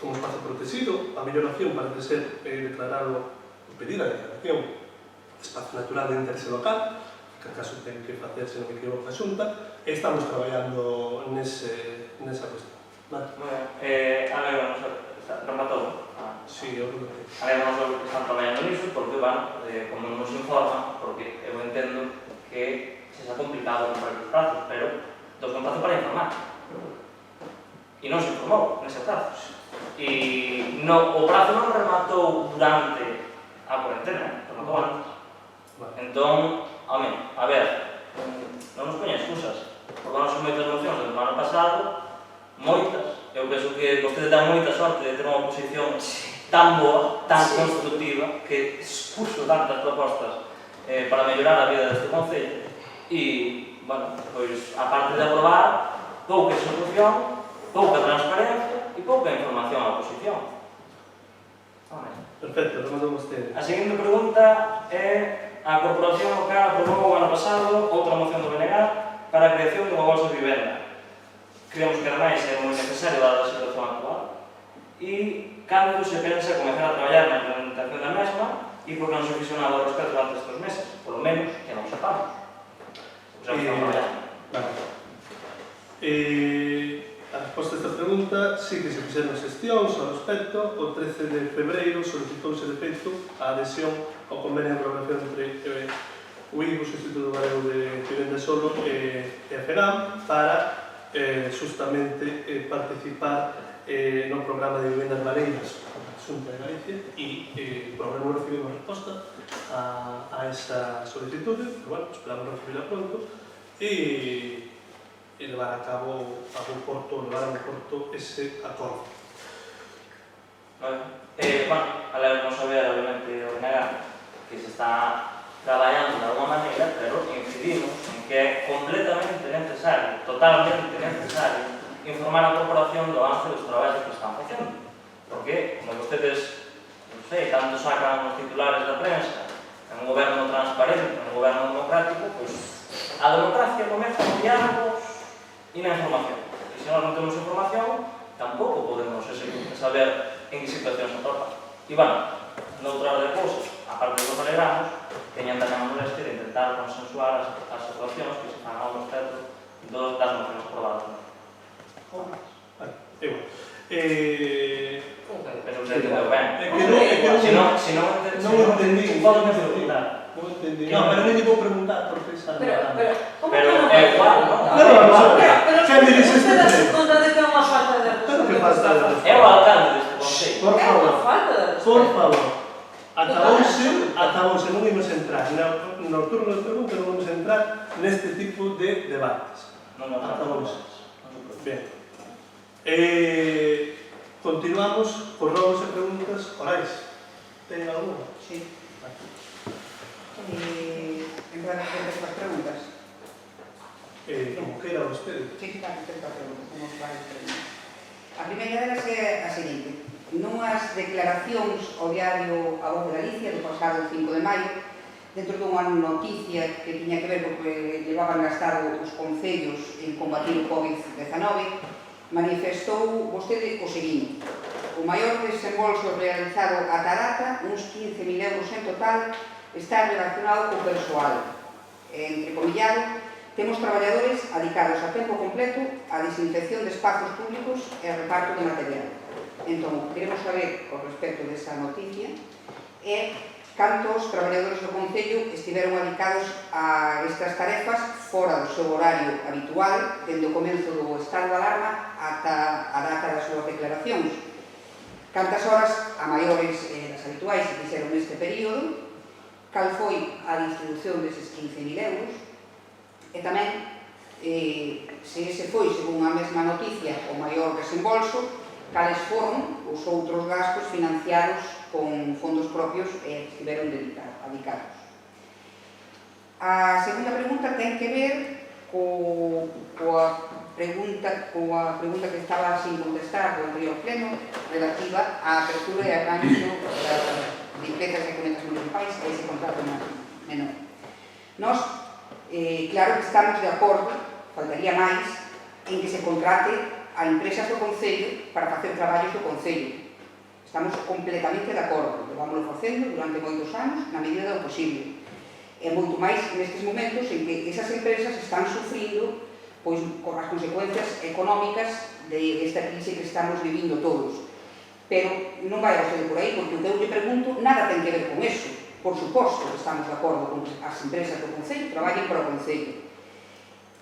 como espazo protegido. A mellor opción parece ser declararlo, pedir a declaración espazo natural de interese local, que acaso ten que facerse, non me equivoco, a Xunta, e estamos traballando nesa cuestión. Vale. Rematou? Sí, eu creo que... Además, lo que están traballando nisso, porque, bueno, como nos informa, porque eu entendo que se xa complicado para os prazos, un prazo para informar. E non se informou nese prazo. E o prazo non rematou durante a cuarentena, rematou antes. Entón, a ver, non nos poñen excusas. Porque non son moitas mocións do ano pasado, moitas. Eu penso que vostede ten moita sorte de ter unha oposición tan boa, tan constructiva, que expuxo tantas propostas para mellorar a vida deste concello. E, bueno, pois, aparte de aprobar, pouca execución, pouca transparencia e pouca información á oposición. Perfecto, remando vostede. A seguinte pregunta é: a Corporación Local aprobou o ano pasado outra moción do BNG para a creación dunha bolsa de vivenda. Creemos que ademais é moi necesario dada a situación actual. E cando se pensa comezar a traballar na implementación da mesma e por que non se fixo nada ao respecto durante estes meses? Por lo menos que non sepamos. O sea, que estamos traballando. A resposta a esta pregunta sí que se fixeron xestións ao respecto. O 13 de febreiro solicitouse de feito a adhesión ao convenio de colaboración entre o IBUS, o Instituto Galego de Vivenda Solo, e a FEGAM para justamente participar no programa de vivendas baleiras da Xunta de Galicia e por ahora non recibimos resposta a esa solicitude, pero bueno, esperamos recibirla pronto e levar a Porto ese acordo. Bueno, alegramos a ver, obviamente, o BNG que se está traballando de alguma maneira, pero incidimos en que é completamente necesario, totalmente necesario, informar a corporación do avance dos traballos que están facendo. Porque, como vostedes, non sei, tanto sacan os titulares da prensa, en un goberno transparente, en un goberno democrático, pois a democracia comeza con diálogos e na información. E se nós non temos información, tampouco podemos saber en que situación se atopa. E, bueno, noutra de cousas, aparte do que alegramos, teñan tamén a molestia de intentar consensuar as situacións que se fan ao respecto das mocións aprobadas. Pero usted entendeu ben. Se non entendí. Pode me preguntar. No, pero non lle vou preguntar porque esa Pero é igual, non? Quen dirige este pleno? Conta de que é unha falta de Claro que falta de respeto. É o alcalde deste concello. Por É favor. unha falta de respeto. Por favor, atabouse, non imos entrar no turno de preguntas, non imos entrar neste tipo de debates. Atabouse. Ben. Continuamos con novos e preguntas orais. Ten alguna? Sí. En relación a preguntas. Como queira vostede. Sí, claro, ten preguntas. Temos varias preguntas. A primeira delas é a seguinte. Nunhas declaracións ao diario A Voz de Galicia do pasado 5 de maio, dentro dunha noticia que tiña que ver porque levaban gastado os concellos en combatir o COVID-19, manifestou vostede o seguinte: o maior desembolso realizado ata a data, uns 15.000 euros en total, está relacionado co persoal. Entrecomillado, temos traballadores adicados a tempo completo á desinfección de espazos públicos e a reparto de material. Entón, queremos saber, ao respecto desa noticia, cantos traballadores do Concello estiveron adicados a estas tarefas fora do seu horario habitual, dende o comenzo do estado de alarma ata a data das súas declaracións. Cantas horas a maiores das habituais se fixeron neste período, cal foi a distribución deses 15.000 euros, e tamén, se ese foi, según a mesma noticia, o maior desembolso, cales foron os outros gastos financiados con fondos propios e estiveron adicados. A segunda pregunta ten que ver coa pregunta que estaba sin contestar do anterior pleno relativa á apertura e arranxo das limpiezas e cometas municipais e ese contrato menor. Nós, claro que estamos de acordo, faltaría máis, en que se contrate a empresas do Concello para facer traballos do Concello. Estamos completamente de acordo, levámoslo facendo durante moitos anos, na medida do posible. E moito máis nestes momentos en que esas empresas están sufrindo pois, con as consecuencias económicas desta crise que estamos vivindo todos. Pero non vai a ser por aí, porque o que eu lle pregunto nada ten que ver con eso. Por suposto que estamos de acordo con as empresas do Concello, traballen para o Concello.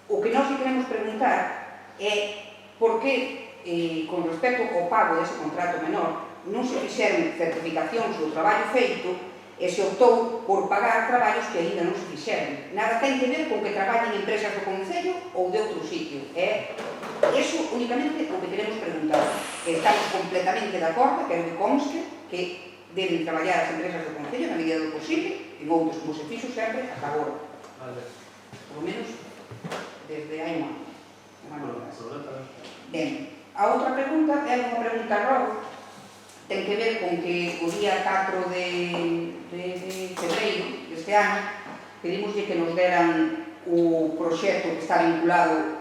O que nós queremos preguntar é por que, con respecto ao pago dese contrato menor, non se fixeron certificacións do traballo feito e se optou por pagar traballos que ainda non se fixeron. Nada ten que ver con que traballen en empresas do Concello ou de outro sitio. É iso únicamente o que queremos preguntar. Estamos completamente de acordo, quero que conste, que deben traballar as empresas do Concello na medida do posible, en outros como se fixo sempre, ata agora. Por lo menos desde hai un ano. Ben, a outra pregunta é unha pregunta rogo, ten que ver con que o día 4 de febreiro deste ano pedimoslle que nos deran o proxecto que está vinculado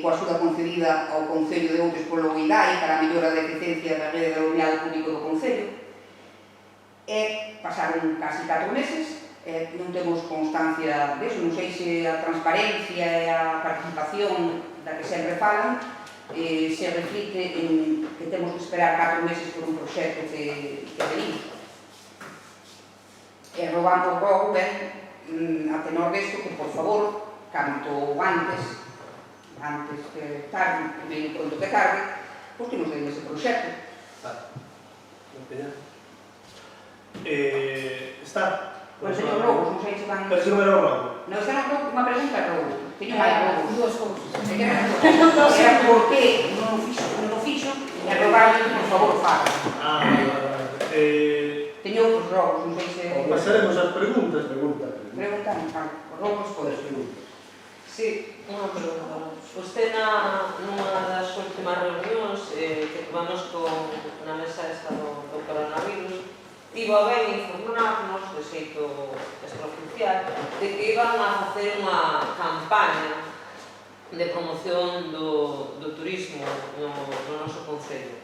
coa axuda concedida ao Concello de Outes polo IDAI para a mellora da eficiencia da rede de alumnado público do Concello. Pasaron casi 4 meses, non temos constancia deso, non sei se a transparencia e a participación da que sempre falan se reflite en que temos que esperar 4 meses por un proxecto que pedimos. Rogamos ao goberno, a tenor desto, que por favor, canto antes que tarde, menos pronto que tarde, pois que nos den ese proxecto. Está? Pois señor Lobos, non sei se van... Pero se non era o rogo. Non, esta non unha pregunta rogo. Teño máis rogos. Duas cousas. Era por que non o fixo e rogarle, por favor, faga. Teño outros rogos, non sei se... Pasaremos as preguntas. Preguntamos, os rogos podes preguntar. Sí, unha pregunta. Usted nunha das últimas reunións que tomamos na mesa esta do coronavirus, tivo a ben informarnos, de xeito extraoficial, de que iban a facer unha campaña de promoción do turismo no noso concello.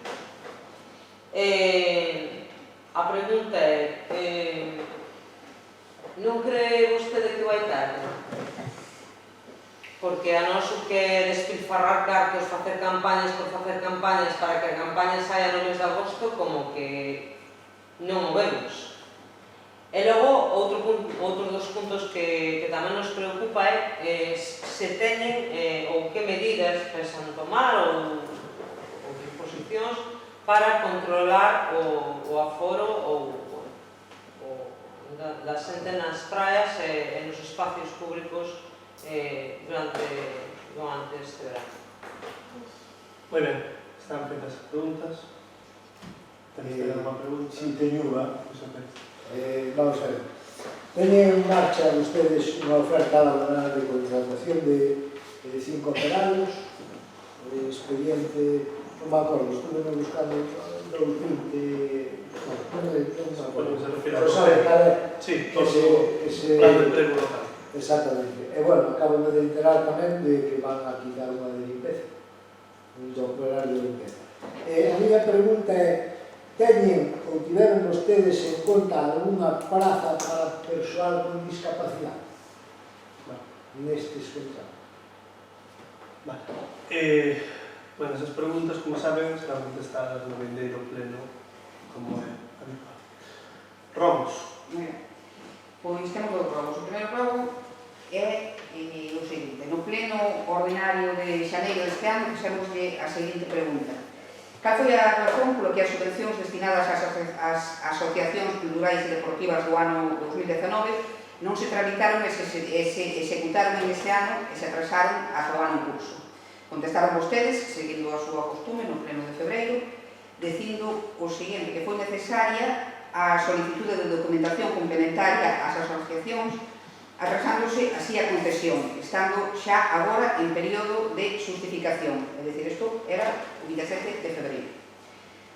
A pregunta é, non cree vostede que vai tarde? Porque a nós o que é despilfarrar cartos, facer campañas por facer campañas para que a campaña saia no mes de agosto, como que non o vemos. E logo, outro dos puntos que tamén nos preocupa é se teñen ou que medidas pensan tomar ou disposicións para controlar o aforo ou da xente nas praias e nos espacios públicos durante este verano. Moi ben, están feitas as preguntas. Tenéis alguma pregunta? Si, teño unha. Vamos a ver. Teñen en marcha vostedes unha oferta laboral de contratación de 5 operarios, de expediente, non me acordo, estuve buscando 2020, non me acordo. Pero sabe, sí, ese plan de emprego local. Exactamente. E, bueno, acabo de enterar tamén de que van a quitar unha de limpeza, un operario de limpeza. A miña pregunta é, teñen ou tiveron vostedes en conta algunha praza para persoal con discapacidade nestes contratos? Bueno, esas preguntas, como saben, serán contestadas no vindeiro pleno, como é habitual. Rogos. Pois temos dos rogos. O primeiro rogo é o seguinte. No pleno ordinario de xaneiro deste ano fixémoslle a seguinte pregunta. Cal foi a razón polo que as subvencións destinadas ás asociacións culturais e deportivas do ano 2019 non se tramitaron e se executaron en este ano e se atrasaron ata o ano en curso? Contestaron vostedes, seguindo a súa costume no pleno de febreiro, dicindo o seguinte, que foi necesaria a solicitude de documentación complementaria ás asociacións, atrasándose así a concesión, estando xa agora en período de justificación. É dicir, isto era o 27 de febreiro.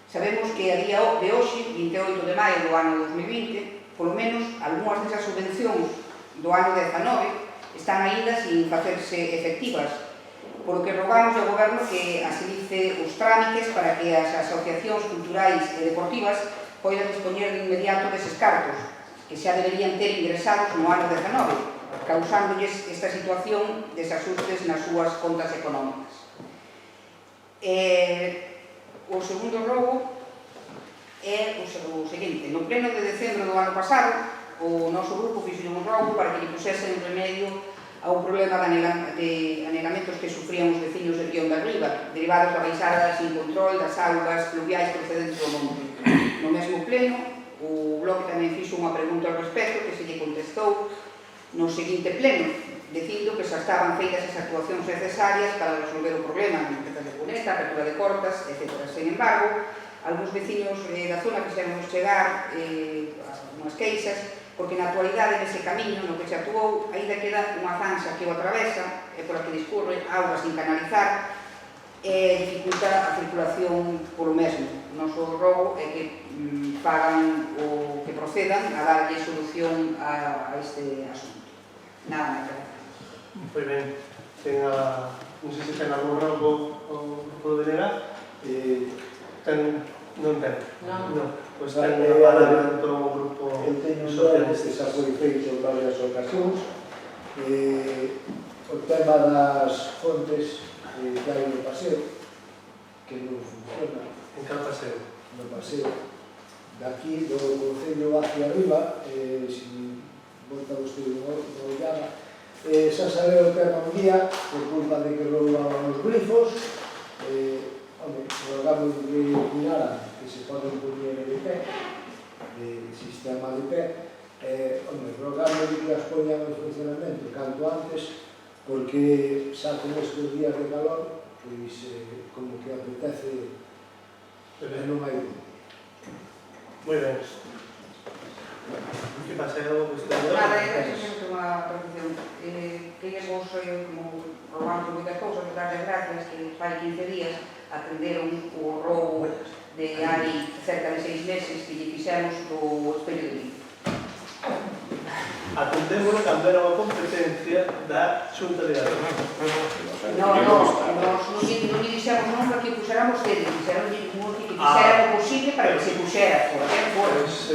Sabemos que a día de hoxe, 28 de maio do ano 2020, polo menos algunhas desas subvencións do ano 19 están aínda sin facerse efectivas, por lo que rogamos ao goberno que agilice os trámites para que as asociacións culturais e deportivas poidan dispoñer de inmediato deses cartos, que xa deberían ter ingresados no ano 19, causándolles esta situación de desaxustes nas súas contas económicas. O segundo rogo é o seguinte. No pleno de decembro do ano pasado, o noso grupo fixo un rogo para que lle pusesen remedio a un problema de anegamentos que sufrían os veciños de Rión da Riba, derivados da baixada sin control das augas pluviais procedentes do monte. No mesmo pleno, o Bloque tamén fixo unha pregunta ao respecto que se lle contestou no seguinte pleno, dicindo que xa estaban feitas as actuacións necesarias para resolver o problema, limpezas de cuneta, apertura de cortas, etc. Sen embargo, algúns veciños da zona quixeron chegar unhas queixas, porque na actualidade nese camiño no que se actuou ainda queda unha zanxa que o atravesa e por a que discurre auga sin canalizar e dificulta a circulación polo mesmo. O noso rogo é que fagan o que procedan a darlle solución a este asunto. Nada máis. Moi ben, non sei se ten algún rogo o grupo de Venera, non ten. Non. Pois ten unha palabra dentro do grupo Eu teño un que socialista. xa foi feito en varias ocasións. O tema das fontes que hai no paseo, que non funciona, En cal paseo? no paseo daqui do Concello hacia arriba, se volta vostede no Ollama, xa sabe o tema un día por culpa de que roubaban os grifos. Rogamos que miraran que se poden poñer de pé, de sistema de pé, rogamos que as poñan en funcionamento canto antes, porque xa con estes días de calor, pois como que apetece e non hai dúo. Moi ben. Que pasa? Algo que está Nada, é sempre unha traducción. Queríamos, como roubamos moitas cousas, darles gracias que fai 15 días atenderon o roubo de hai cerca de 6 meses que lle fixemos do espello de Vigo. Atendémolo cando era unha competencia da Xunta de Aragón. Nos non lle dixemos nunca que puxéramos eles, dixeron que fixera o posible para que se puxera fora. Pois,